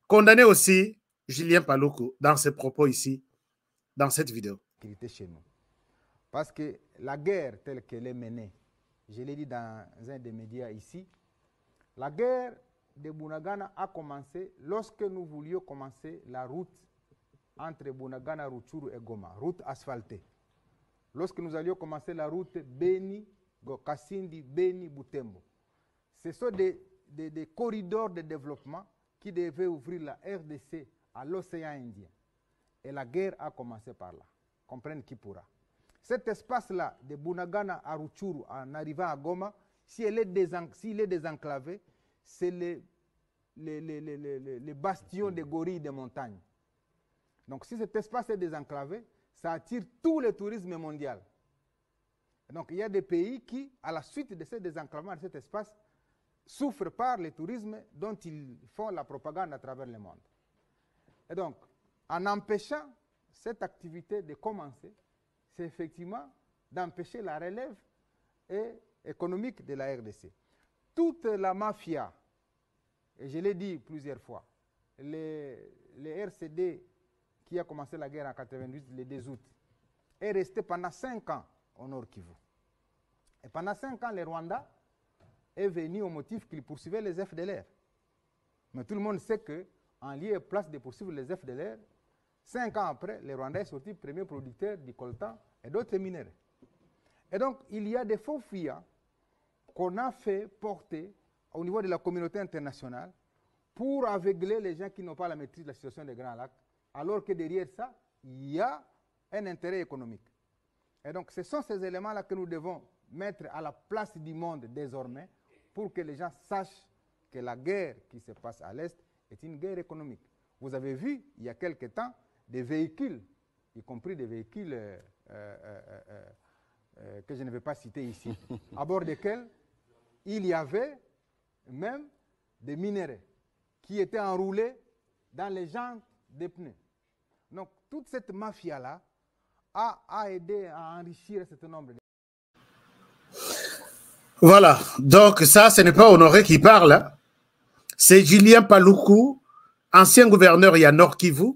Condamné aussi Julien Paluku dans ses propos ici, dans cette vidéo. Chez nous. Parce que la guerre telle qu'elle est menée, je l'ai dit dans un des médias ici, la guerre de Bunagana a commencé lorsque nous voulions commencer la route entre Bunagana, Rutshuru et Goma, route asphaltée. Lorsque nous allions commencer la route Beni, Kasindi, Beni, Butembo. Ce sont des corridors de développement qui devaient ouvrir la RDC à l'océan Indien. Et la guerre a commencé par là. Comprenne qui pourra. Cet espace-là de Bunagana à Rutshuru en arrivant à Goma, s'il est désenclavé, c'est les bastions des gorilles des montagnes. Donc si cet espace est désenclavé, ça attire tout le tourisme mondial. Et donc il y a des pays qui, à la suite de ce désenclavement de cet espace, souffrent par le tourisme dont ils font la propagande à travers le monde. Et donc, en empêchant cette activité de commencer, c'est effectivement d'empêcher la relève économique de la RDC. Toute la mafia, et je l'ai dit plusieurs fois, les RCD qui a commencé la guerre en 98, le 2 août, est resté pendant 5 ans au Nord Kivu. Et pendant 5 ans, le Rwanda est venu au motif qu'il poursuivait les FDLR. Mais tout le monde sait qu'en lieu et place de poursuivre les FDLR, 5 ans après, le Rwanda est sorti premier producteur du coltan et d'autres minerais. Et donc, il y a des faux fuyants qu'on a fait porter au niveau de la communauté internationale pour aveugler les gens qui n'ont pas la maîtrise de la situation des Grands Lacs, alors que derrière ça, il y a un intérêt économique. Et donc, ce sont ces éléments-là que nous devons mettre à la place du monde désormais pour que les gens sachent que la guerre qui se passe à l'Est est une guerre économique. Vous avez vu, il y a quelque temps, des véhicules, y compris des véhicules que je ne vais pas citer ici, à bord desquels il y avait même des minerais qui étaient enroulés dans les jantes des pneus. Donc, toute cette mafia-là a aidé à enrichir un certain nombre de... Voilà, donc ça, ce n'est pas Honoré qui parle, hein. C'est Julien Paluku, ancien gouverneur il y a Nord Kivu,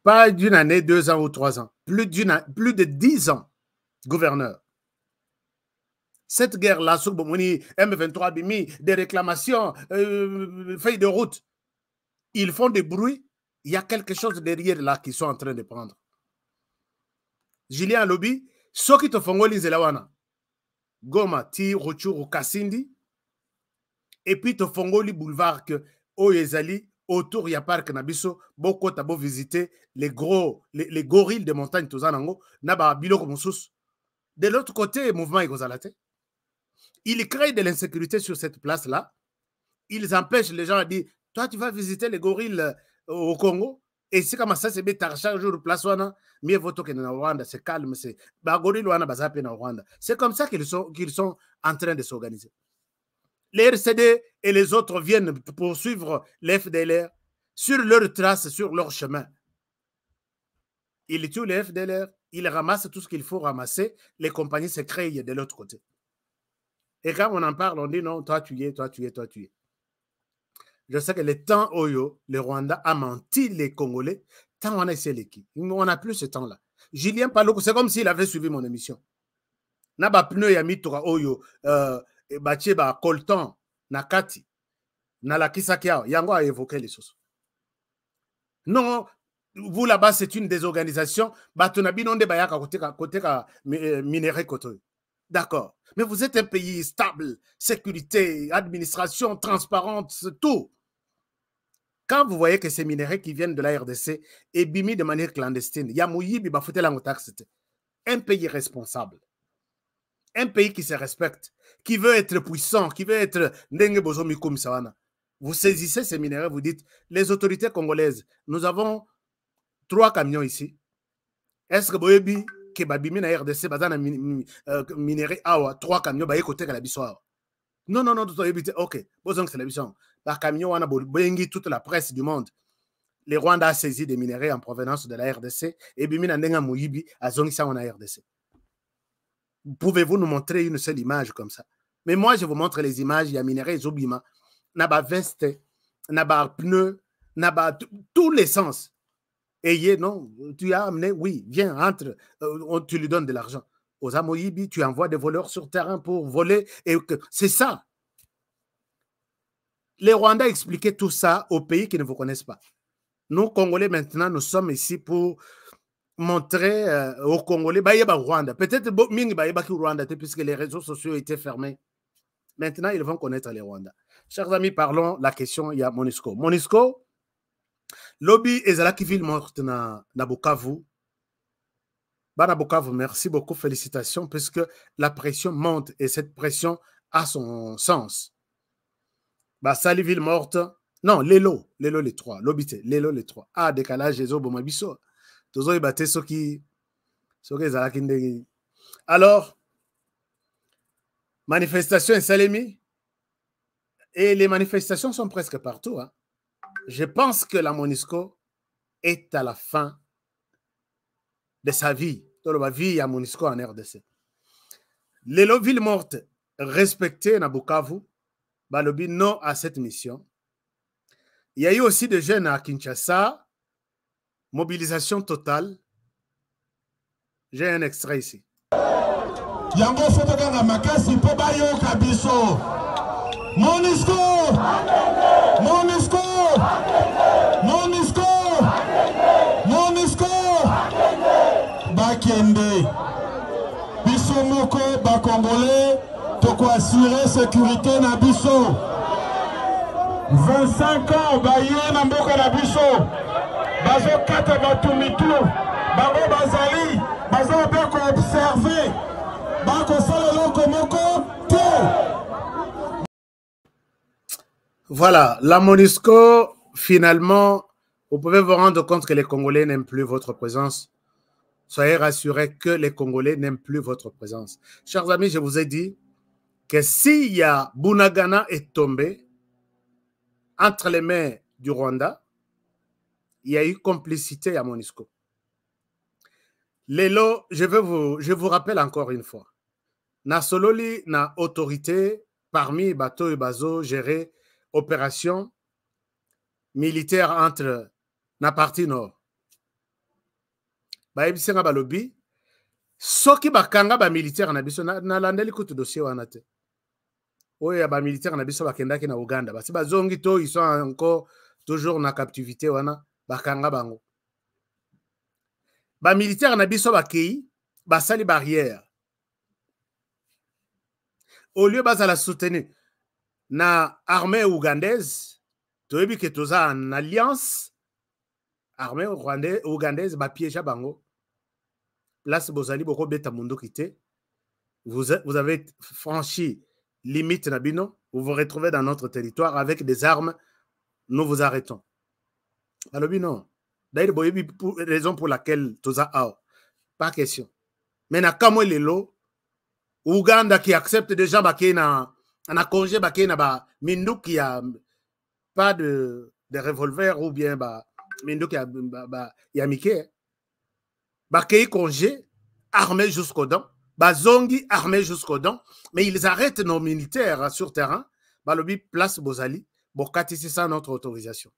pas d'une année, 2 ans ou 3 ans, plus de 10 ans, gouverneur. Cette guerre-là, sur M23, Bimi, des réclamations, feuilles de route, ils font des bruits, il y a quelque chose derrière là qu'ils sont en train de prendre. Julien Lobby, ceux qui te font Zelawana, Goma, Ti, Rochuru, Kassindi, et puis te font boulevard que Oyezali, autour, il y a parc Nabiso, beaucoup t'as beau visiter les gorilles de montagne, tout ça, Naba Bilo comme sous. De l'autre côté, mouvement Egozalate. Ils créent de l'insécurité sur cette place-là. Ils empêchent les gens à dire, toi, tu vas visiter les gorilles au Congo. Et c'est comme ça, c'est bien, chaque jour, place, mieux vaut que dans Rwanda, c'est calme, c'est Rwanda. C'est comme ça qu'ils sont en train de s'organiser. Les RCD et les autres viennent poursuivre les FDLR sur leur trace, sur leur chemin. Ils tuent les FDLR, ils ramassent tout ce qu'il faut ramasser, les compagnies se créent de l'autre côté. Et quand on en parle, on dit non, toi tu es, toi tu es, toi tu es. Je sais que le temps Oyo, le Rwanda a menti les Congolais, tant on a essayé l'équipe. On n'a plus ce temps-là. Julien Paluku, c'est comme s'il avait suivi mon émission. Naba pneu yami tora Oyo, Bacheba, Colton, Nakati, Nalakisakia, Yango a évoqué les choses. Non, vous là-bas, c'est une désorganisation. Batonabi non de Bayaka côté minéré côté. D'accord. Mais vous êtes un pays stable, sécurité, administration transparente, tout. Quand vous voyez que ces minéraux qui viennent de la RDC est bimi de manière clandestine, Yamouyi Bibafouté Langotax, un pays responsable, un pays qui se respecte, qui veut être puissant, qui veut être Ndenge Bozo Mikum Sawana. Vous saisissez ces minéraux, vous dites, les autorités congolaises, nous avons 3 camions ici. Est-ce que Boyebi que babimi na RDC bazana minéré awa 3 camions ba écoute la biso awa non ok bozong c'est la biso ba camion wana boyengi toute la presse du monde les Rwandais a saisi des minéraux en provenance de la RDC et bimi na ndenga muyibi azongi ça na RDC. Pouvez-vous nous montrer une seule image comme ça? Mais moi je vous montre les images, il y a minéraux zobima na ba veste na ba pneu na ba tous les sens. Et non, tu as amené, oui, viens, entre, tu lui donnes de l'argent. Aux Amoyibi, tu envoies des voleurs sur terrain pour voler. Et c'est ça. Les Rwandais expliquaient tout ça aux pays qui ne vous connaissent pas. Nous, Congolais, maintenant, nous sommes ici pour montrer aux Congolais, Rwanda. Peut-être Rwanda, puisque les réseaux sociaux étaient fermés. Maintenant, ils vont connaître les Rwandais. Chers amis, parlons la question, il y a Monusco. Monusco, lobby ezalaki ville morte na Bukavu. Bana Bukavu, merci beaucoup, félicitations, puisque la pression monte et cette pression a son sens. Sali ville morte, non, Lelo les 3, lobby Lelo les 3. Ah, décalage les obo mabiso. Tozo ibate soki ezalaki ndenge. Alors, manifestation et Salemi, et les manifestations sont presque partout, hein. Je pense que la MONUSCO est à la fin de sa vie. Dans la vie à MONUSCO en RDC. Les villes mortes respectées na Bukavu, balobi non à cette mission. Il y a eu aussi des jeunes à Kinshasa, mobilisation totale. J'ai un extrait ici. Yango fotokanga makasi po bayo kabiso. MONUSCO! MONUSCO! MONUSCO! MONUSCO! Bakende! biso moko ba congolais pour assurer sécurité na biso 25 ans baye na mboka na biso bazo kata batumitu bango bazali bazo be ko observer ba ko sala loko moko to. Voilà, la MONUSCO, finalement, vous pouvez vous rendre compte que les Congolais n'aiment plus votre présence. Soyez rassurés que les Congolais n'aiment plus votre présence. Chers amis, je vous ai dit que s'il y a Bunagana est tombé entre les mains du Rwanda, il y a eu complicité à MONUSCO. Lelo, je vous rappelle encore une fois, na sololi na autorité parmi bateau et bazo géré opération militaire entre la partie nord. Bayebisenga balobi soki bakanga ba militaire na biso na landeli kutu dossier wana te. Oya ba militaire na biso bakendaki na Uganda basi bazongi to ils sont encore toujours na captivité wana bakanga bango. Ba militaire na biso bakei basali barrière. Au lieu bazala soutenir na armée ougandaise, toyebi ke toza en alliance armée ougandaise ba piège bango. Place bozali boko beta mundo kité. Vous avez franchi limite nabino, vous vous retrouvez dans notre territoire avec des armes, nous vous arrêtons. Alors non. D'ailleurs boyebi raison pour laquelle toza ao. Pas question. Mais na kamo lelo Ouganda qui accepte déjà baké na congé baké na ba mindu qui a pas de revolver ou bien ba mindu qui a yamike baké congé armé jusqu'aux dents bazongi armé jusqu'aux dents mais ils arrêtent nos militaires sur terrain balobi place bozali bokati c'est ça notre autorisation.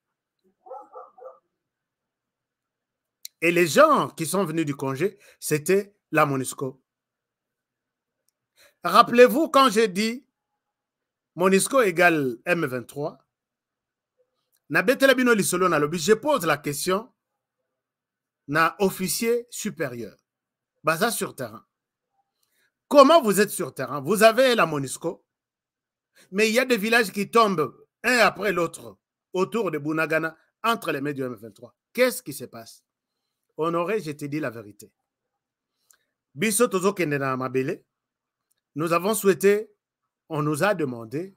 Et les gens qui sont venus du congé c'était la MONUSCO. Rappelez-vous quand j'ai dit MONUSCO égale M23, je pose la question na officier supérieur, basé sur terrain. Comment vous êtes sur terrain? Vous avez la MONUSCO, mais il y a des villages qui tombent un après l'autre autour de Bunagana, entre les mains du M23. Qu'est-ce qui se passe? Honoré, je te dis la vérité. Biso tozo kendena mabele. Nous avons souhaité, on nous a demandé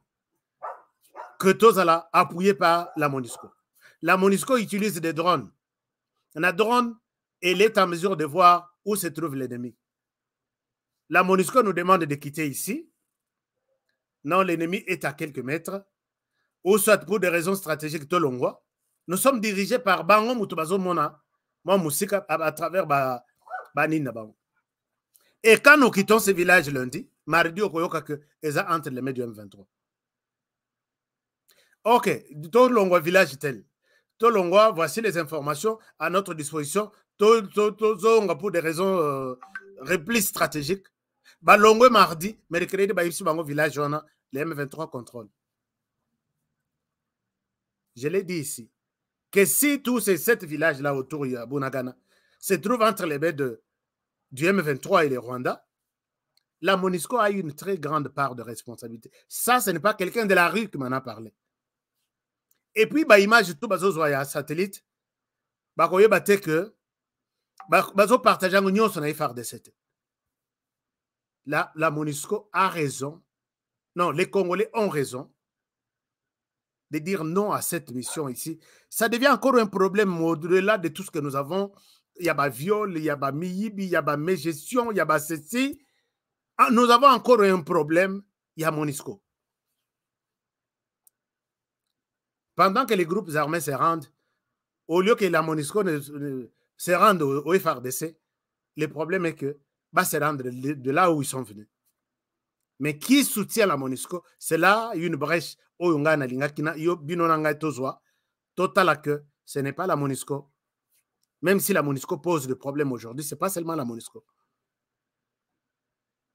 que Tozala appuyé par la MONUSCO. La MONUSCO utilise des drones. Un drone, elle est en mesure de voir où se trouve l'ennemi. La MONUSCO nous demande de quitter ici. Non, l'ennemi est à quelques mètres. Ou soit pour des raisons stratégiques Tolongwa. Nous sommes dirigés par Bango Mutubazo Mona, Mousika à travers Banina Bango. Et quand nous quittons ce village lundi, mardi, ils sont entre les mains du M23. Ok, Tolongwa village tel. Tolongwa, voici les informations à notre disposition. Tolongwa pour des raisons repli stratégiques. Balongwe mardi, mercredi, Bango village, les M23 contrôlent. Je l'ai dit ici, que si tous ces 7 villages-là autour de Bunagana se trouvent entre les mains du M23 et les Rwanda, la MONUSCO a eu une très grande part de responsabilité. Ça, ce n'est pas quelqu'un de la rue qui m'en a parlé. Et puis, image tout bazozoya satellite, bakoye bate que bazo partager l'union son FARDC. La MONUSCO a raison. Non, les Congolais ont raison de dire non à cette mission ici. Ça devient encore un problème au-delà de tout ce que nous avons. Il y a viol, il y a miyibi, il y a mégestion, il y a ceci. Nous avons encore un problème, il y a MONUSCO. Pendant que les groupes armés se rendent, au lieu que la MONUSCO se rende au FARDC, le problème est que va se rendre de là où ils sont venus. Mais qui soutient la MONUSCO? C'est là une brèche. Total que ce n'est pas la MONUSCO. Même si la MONUSCO pose des problèmes aujourd'hui, ce n'est pas seulement la MONUSCO.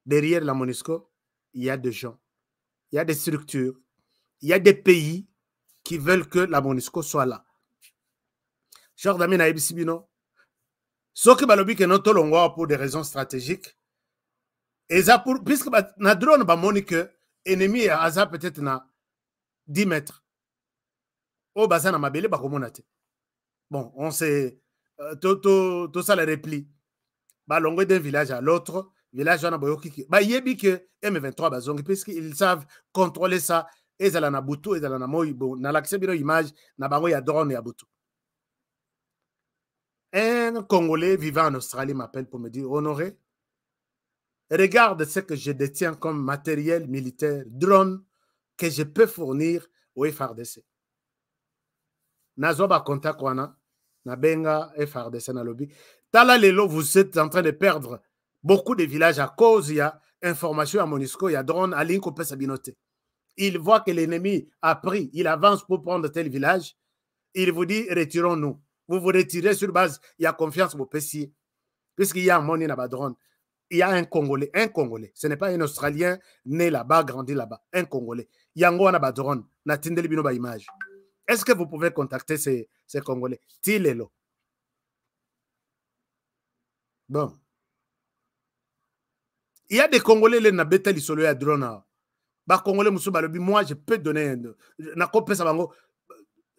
Derrière la MONUSCO, il y a des gens, il y a des structures, il y a des pays qui veulent que la MONUSCO soit là. Chers amis, Naïbisibino, ce que balobi que notre Tolongwa pour des raisons stratégiques, Et ça pour, puisque na drone ba moni que ennemi a ça peut-être na 10 mètres. Oh baza na mabele ba komona te. Bon, on sait tout ça le repli. Ba longue d'un village à l'autre, village on a boyoki. Ba yebi que M23 bazongi puisqu'ils savent contrôler ça. Et ça na butu, et ça na moibo, na l'accès bino image na bango ya drone ya butu. Un Congolais vivant en Australie m'appelle pour me dire Honoré, regarde ce que je détiens comme matériel militaire, drone, que je peux fournir au FRDC. Nazoba contact wana, na benga FRDC na lobby. Tala lelo, vous êtes en train de perdre beaucoup de villages à cause, il y a information à Monusco, il y a drone, à Linko Pesabinote. Il voit que l'ennemi a pris, il avance pour prendre tel village, il vous dit retirons-nous. Vous vous retirez sur base, il y a confiance au PC, puisqu'il y a un money là-bas drone. Il y a un Congolais, ce n'est pas un Australien né là-bas, grandi là-bas, un Congolais. Il y a un Congolais drone, na tindeli bino ba image. Est-ce que vous pouvez contacter ces Congolais? Tilelo. Bon. Il y a des Congolais qui n'ont pas solo ya drone. Bah Congolais musu balobi, moi je peux donner na kopé ça bango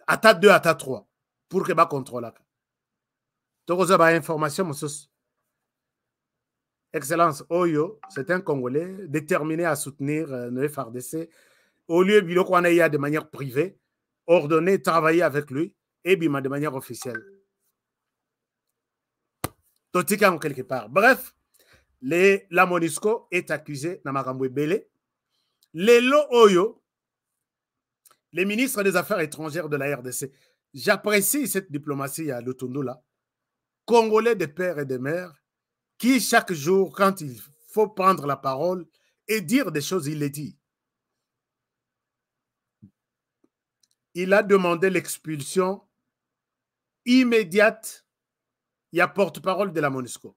ata 2 ata 3 pour que ba contrôle. Donc vous avez information musus. Excellence Oyo, c'est un Congolais déterminé à soutenir le FRDC. Au lieu de qu'on ait de manière privée, ordonné, travailler avec lui, et bima de manière officielle. Totika en quelque part. Bref, la MONUSCO est accusée na makambo belé. Lelo Oyo, les ministres des Affaires étrangères de la RDC, j'apprécie cette diplomatie à Lutundu là, Congolais de père et de mère, qui chaque jour, quand il faut prendre la parole et dire des choses, il les dit. Il a demandé l'expulsion immédiate. Il y a porte-parole de la MONUSCO.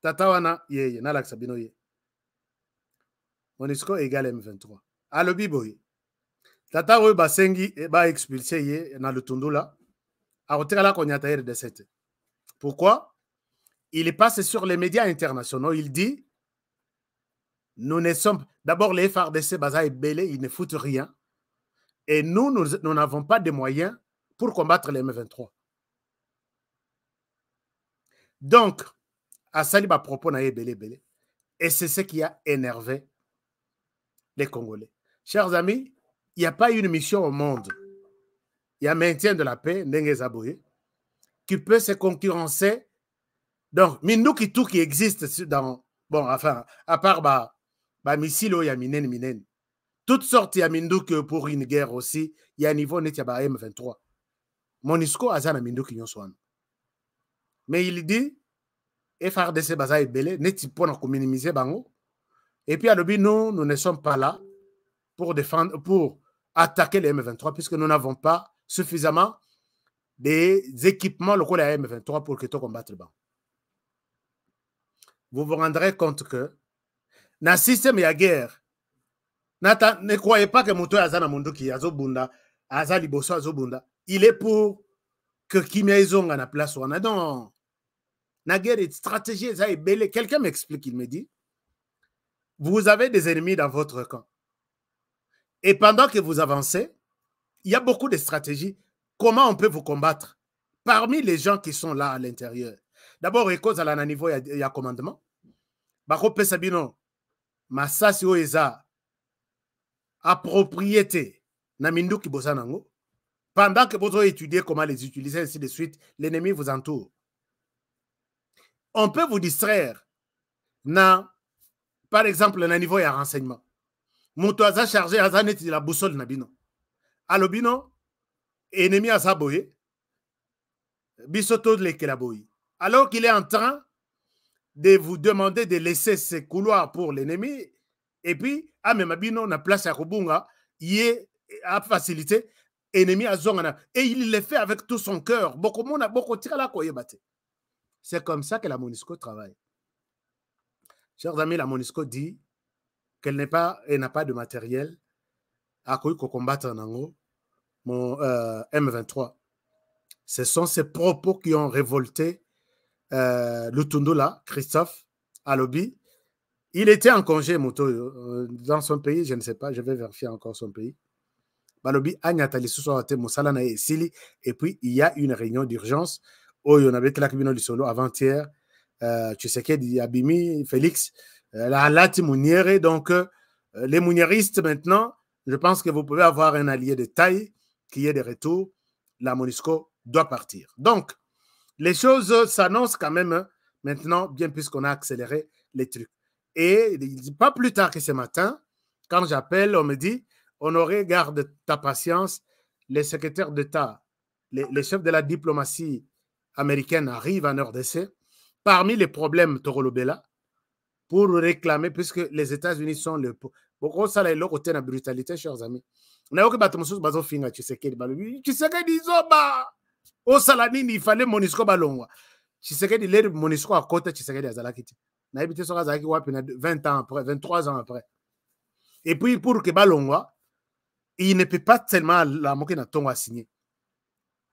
Tatawana, yeye, nalak sabino ye. MONUSCO égale M23. Alobi boye. Tata oyo basengi ba expulser ye na Lutundu là. Arotekala konyata RD7. Pourquoi? Il passe sur les médias internationaux. Il dit, nous ne sommes... D'abord, les FRDC, Baza et Belé, ils ne foutent rien. Et nous n'avons pas de moyens pour combattre les M23. Donc, à Saliba propos na Belé. Et c'est ce qui a énervé les Congolais. Chers amis, il n'y a pas une mission au monde. Il y a maintien de la paix, Ndenge Zaboué, qui peut se concurrencer. Donc, Minduki tout qui existe dans, bon, enfin, à part Missilo, il y a Minen. Toutes sortes, il y a Minduki pour une guerre aussi, il y a un niveau net, il y a M23. MONUSCO a un Minduki Nyoswan. Mais il dit, FRDC Baza et Belé, net pour minimiser Bango. Et puis, à l'objet, nous ne sommes pas là pour défendre, pour attaquer les M23, puisque nous n'avons pas suffisamment des équipements locaux à M23 pour que tout combattre le banc. Vous vous rendrez compte que dans le système de guerre, ne croyez pas que Mouto Azana Munduki Azobunda, Azali Bosso Azobunda, il est pour que Kimia Izonga na place. Non. La guerre est stratégie, ça est belle. Quelqu'un m'explique, il me dit, vous avez des ennemis dans votre camp. Et pendant que vous avancez, il y a beaucoup de stratégies. Comment on peut vous combattre? Parmi les gens qui sont là à l'intérieur. D'abord, à cause à la niveau, il y a commandement. Bako Pesabino, Masasi Oeza, à propriété, Namindu Kibosanango. Pendant que vous étudiez comment les utiliser, ainsi de suite, l'ennemi vous entoure. On peut vous distraire, par exemple, à niveau, il y a renseignement. Moutoaza chargé à Zanet de la boussole Nabino. Alobino, ennemi à Saboye, Bisoto de l'Ekelaboyi. Alors qu'il est en train de vous demander de laisser ces couloirs pour l'ennemi, et puis, à Memabino, na place à Rubunga, il est à faciliter, ennemi à Zongana. Et il le fait avec tout son cœur. C'est comme ça que la MONUSCO travaille. Chers amis, la MONUSCO dit qu'elle n'a pas de matériel à combattre en Ango, mon M23. Ce sont ces propos qui ont révolté Lutundu là, Christophe Alobi, Il était en congé, Moto, dans son pays, je ne sais pas, je vais vérifier encore son pays. Balobi, Agnatali, Moussala et Sili, et puis il y a une réunion d'urgence où on avait Tlakibino du Solo avant-hier, tu sais qu'il y a Abimi, Félix, la Lati Mouniere, donc les mouniéristes maintenant, je pense que vous pouvez avoir un allié de taille qui est de retour, la MONUSCO doit partir. Donc, les choses s'annoncent quand même maintenant, bien puisqu'on a accéléré les trucs. Et pas plus tard que ce matin, quand j'appelle, on me dit, Honoré, garde ta patience, les secrétaires d'État, les chefs de la diplomatie américaine arrivent en RDC. Parmi les problèmes Torolobela, pour réclamer, puisque les États-Unis sont le... Beaucoup ça, là, côté de la brutalité, chers amis. On a eu que Batomoussous Bazo Finga, tu sais qu'il Izoba, au Salanini, il fallait Monisco Balongwa. Tu sais qu'il est Monisco à côté, tu sais qu'il y a Zalakiti. On a habité sur Zalaki 20 ans après, 23 ans après. Et puis, pour que Balongwa, il ne peut pas tellement la moquer dans ton signer.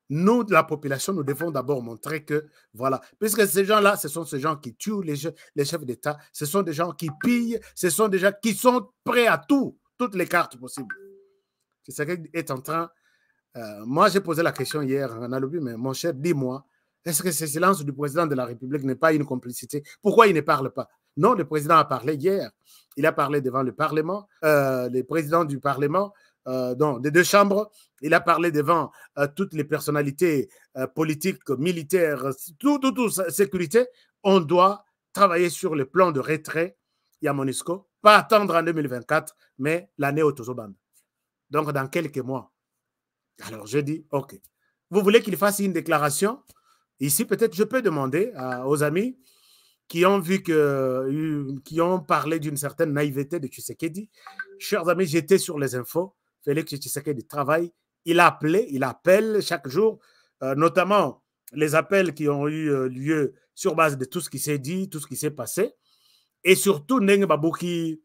Nous, la population, nous devons d'abord montrer que, voilà, puisque ces gens-là, ce sont ces gens qui tuent les chefs d'État, ce sont des gens qui pillent, ce sont des gens qui sont prêts à tout, toutes les cartes possibles. C'est ce qui est en train... moi, j'ai posé la question hier en Nalobi, mais mon cher, dis-moi, est-ce que ce silence du président de la République n'est pas une complicité? Pourquoi il ne parle pas? Non, le président a parlé hier. Il a parlé devant le Parlement, le président du Parlement, des deux chambres. Il a parlé devant toutes les personnalités politiques, militaires, tout, sécurité. On doit travailler sur le plan de retrait. Il y a MONUSCO, pas attendre en 2024, mais l'année au Tozobanda. Donc, dans quelques mois. Alors, je dis, OK. Vous voulez qu'il fasse une déclaration? Ici, peut-être, je peux demander aux amis qui ont vu qui ont parlé d'une certaine naïveté de Tshisekedi. Chers amis, j'étais sur les infos. Félix Tshisekedi travaille. Il a appelé, il appelle chaque jour, notamment les appels qui ont eu lieu sur base de tout ce qui s'est dit, tout ce qui s'est passé. Et surtout, Neng Babouki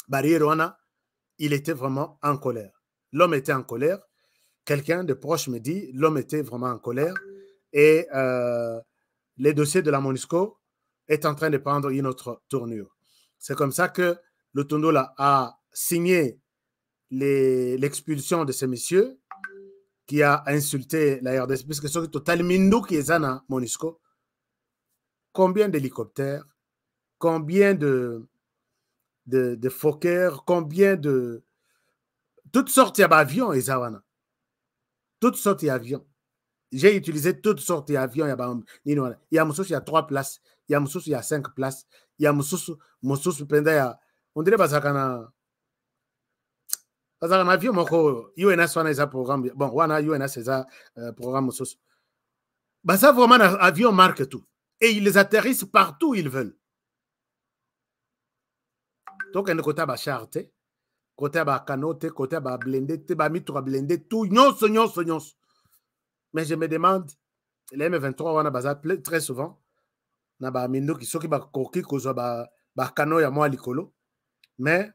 Barierwana, il était vraiment en colère. L'homme était en colère. Quelqu'un de proche me dit, l'homme était vraiment en colère. Et les dossiers de la MONUSCO est en train de prendre une autre tournure. C'est comme ça que le Tondola a signé l'expulsion de ces messieurs qui a insulté la RDC, puisque c'est total Mindou qui est à MONUSCO. Combien d'hélicoptères, combien de Fokker, combien de... Toutes sortes d'avions, Ezawana. Toutes sortes d'avions. J'ai utilisé toutes sortes d'avions. Il y a Moussous, il y a 3 places. Il y a Moussous, il y a 5 places. Il y a Moussous, on dirait que parce qu'un avion, UNS, on a un programme. Bon, on a UNS, c'est un programme Moussous. Ça, vraiment, un avion marque tout. Et ils atterrissent partout où ils veulent. Donc, un côté à charter, côté à canoter, côté à blender, blender, tout, nyons. Mais je me demande, les M23, on a basé très souvent, na ba mindo qui sont qui ba koki kozo ba cano ya moi likolo. Mais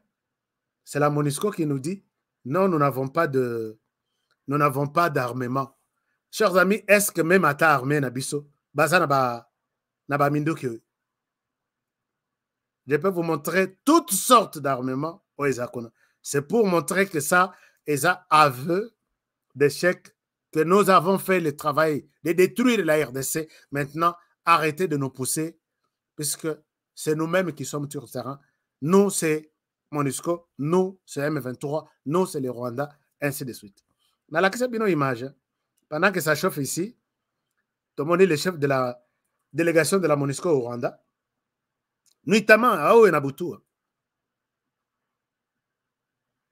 c'est la MONUSCO qui nous dit non, nous n'avons pas d'armement. Chers amis, est-ce que même à ta armée nabiso baza na ba mindo qui je peux vous montrer toutes sortes d'armements au Ezakona. C'est pour montrer que ça est un aveu d'échec, que nous avons fait le travail de détruire la RDC. Maintenant, arrêtez de nous pousser, puisque c'est nous-mêmes qui sommes sur le terrain. Nous, c'est MONUSCO, nous, c'est M23, nous, c'est le Rwanda, ainsi de suite. Dans la question de nos images, pendant que ça chauffe ici, tout le monde est le chef de la délégation de la MONUSCO au Rwanda, notamment à Ouenabutu.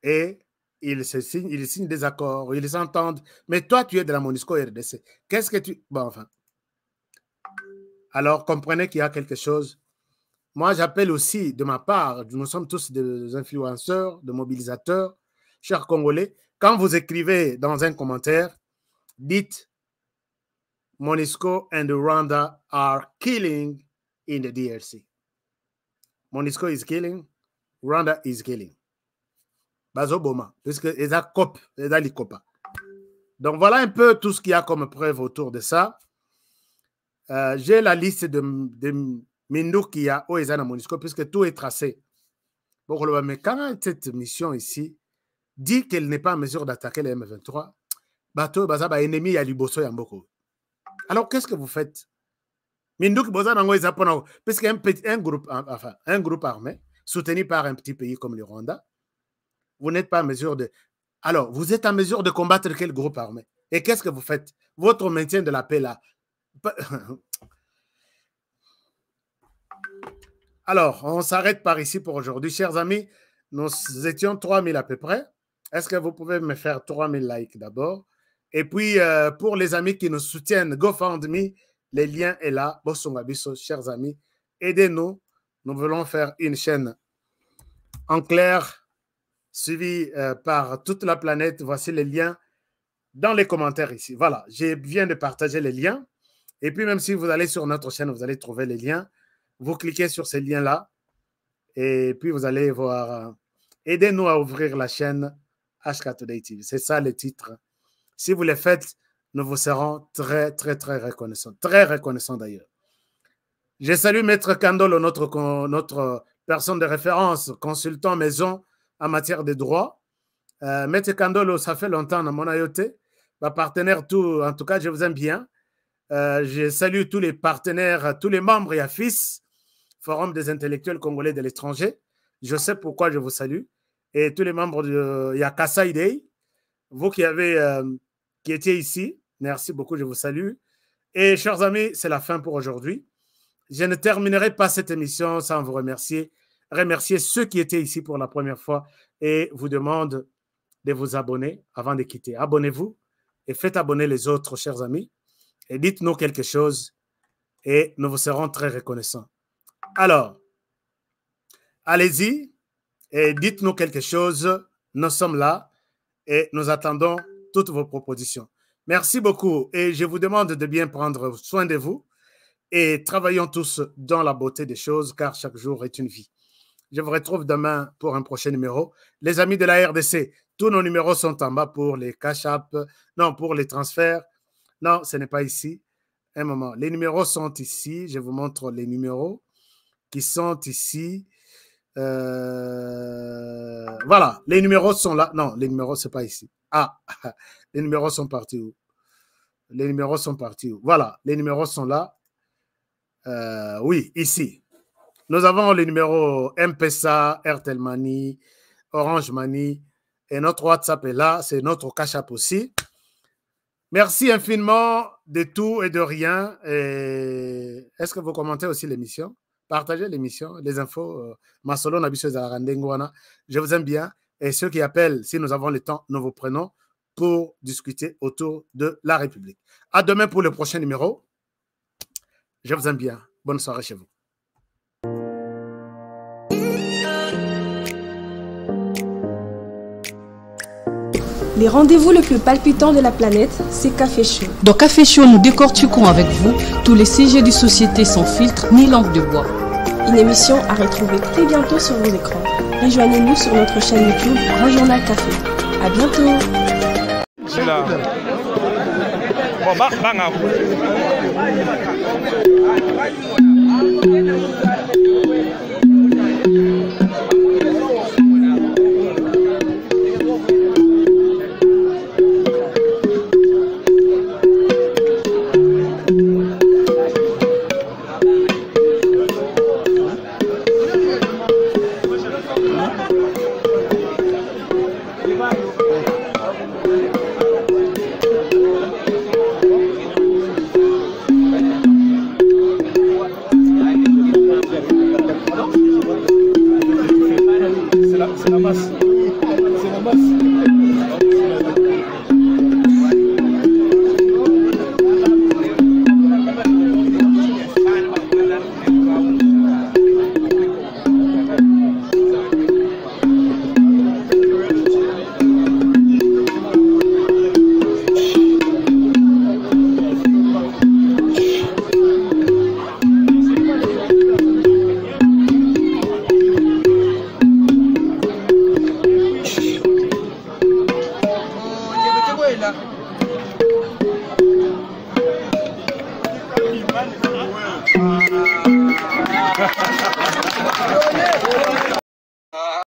Et ils signent des accords, ils s'entendent. Mais toi, tu es de la MONUSCO RDC. Qu'est-ce que tu... Bon, enfin. Alors, comprenez qu'il y a quelque chose. Moi, j'appelle aussi, de ma part, nous sommes tous des influenceurs, des mobilisateurs, chers Congolais. Quand vous écrivez dans un commentaire, dites MONUSCO and Rwanda are killing in the DRC. MONUSCO is killing, Rwanda is killing. Bazoboma, puisque ils ont l'ICOPA. Donc voilà un peu tout ce qu'il y a comme preuve autour de ça. J'ai la liste Mindukia ou Ezana Monisco, puisque tout est tracé. Bon, mais quand cette mission ici dit qu'elle n'est pas en mesure d'attaquer les M23, bateau bazaba ennemi à Liboso Yamboko. Alors qu'est-ce que vous faites? Minduki Bozanango est japonais, puisque un groupe armé soutenu par un petit pays comme le Rwanda, vous n'êtes pas en mesure de. Alors, vous êtes en mesure de combattre quel groupe armé? Et qu'est-ce que vous faites? Votre maintien de la paix là. Alors, on s'arrête par ici pour aujourd'hui. Chers amis, nous étions 3000 à peu près. Est-ce que vous pouvez me faire 3000 likes d'abord? Et puis, pour les amis qui nous soutiennent, GoFundMe, les liens sont là. Bossongabiso, chers amis, aidez-nous. Nous voulons faire une chaîne en clair, suivie par toute la planète. Voici les liens dans les commentaires ici. Voilà, je viens de partager les liens. Et puis, même si vous allez sur notre chaîne, vous allez trouver les liens. Vous cliquez sur ces liens-là et puis vous allez voir. Aidez-nous à ouvrir la chaîne HK Today TV. C'est ça le titre. Si vous le faites, nous vous serons très, très, très reconnaissants. Très reconnaissants d'ailleurs. Je salue Maître Kandolo, notre personne de référence, consultant maison en matière de droit. Maître Kandolo, ça fait longtemps dans mon ayoté. Ma partenaire, en tout cas, je vous aime bien. Je salue tous les partenaires, tous les membres et AFIS, Forum des intellectuels congolais de l'étranger. Je sais pourquoi je vous salue. Et tous les membres de Yakasa Idei, vous qui étiez ici, merci beaucoup, je vous salue. Et chers amis, c'est la fin pour aujourd'hui. Je ne terminerai pas cette émission sans vous remercier. Remercier ceux qui étaient ici pour la première fois et vous demande de vous abonner avant de quitter. Abonnez-vous et faites abonner les autres, chers amis. Et dites-nous quelque chose et nous vous serons très reconnaissants. Alors, allez-y et dites-nous quelque chose. Nous sommes là et nous attendons toutes vos propositions. Merci beaucoup et je vous demande de bien prendre soin de vous et travaillons tous dans la beauté des choses car chaque jour est une vie. Je vous retrouve demain pour un prochain numéro. Les amis de la RDC, tous nos numéros sont en bas pour les cash app, non, pour les transferts. Non, ce n'est pas ici. Un moment. Les numéros sont ici. Je vous montre les numéros qui sont ici. Voilà. Les numéros sont là. Non, les numéros, ce n'est pas ici. Ah, les numéros sont partis où? Les numéros sont partis où? Voilà. Les numéros sont là. Oui, ici. Nous avons les numéros M-Pesa, Airtel Money, Orange Money. Et notre WhatsApp est là. C'est notre cash app aussi. Merci infiniment de tout et de rien. Est-ce que vous commentez aussi l'émission? Partagez l'émission, les infos. Masolo Nabiso Zarandengwana. Je vous aime bien. Et ceux qui appellent, si nous avons le temps, nous vous prenons pour discuter autour de la République. À demain pour le prochain numéro. Je vous aime bien. Bonne soirée chez vous. Les rendez-vous le plus palpitant de la planète, c'est Café Show. Dans Café Show, nous décortiquons avec vous tous les sujets de société sans filtre ni langue de bois. Une émission à retrouver très bientôt sur vos écrans. Rejoignez-nous sur notre chaîne YouTube Grand Journal Café. À bientôt. C'est là. Wow. Voilà.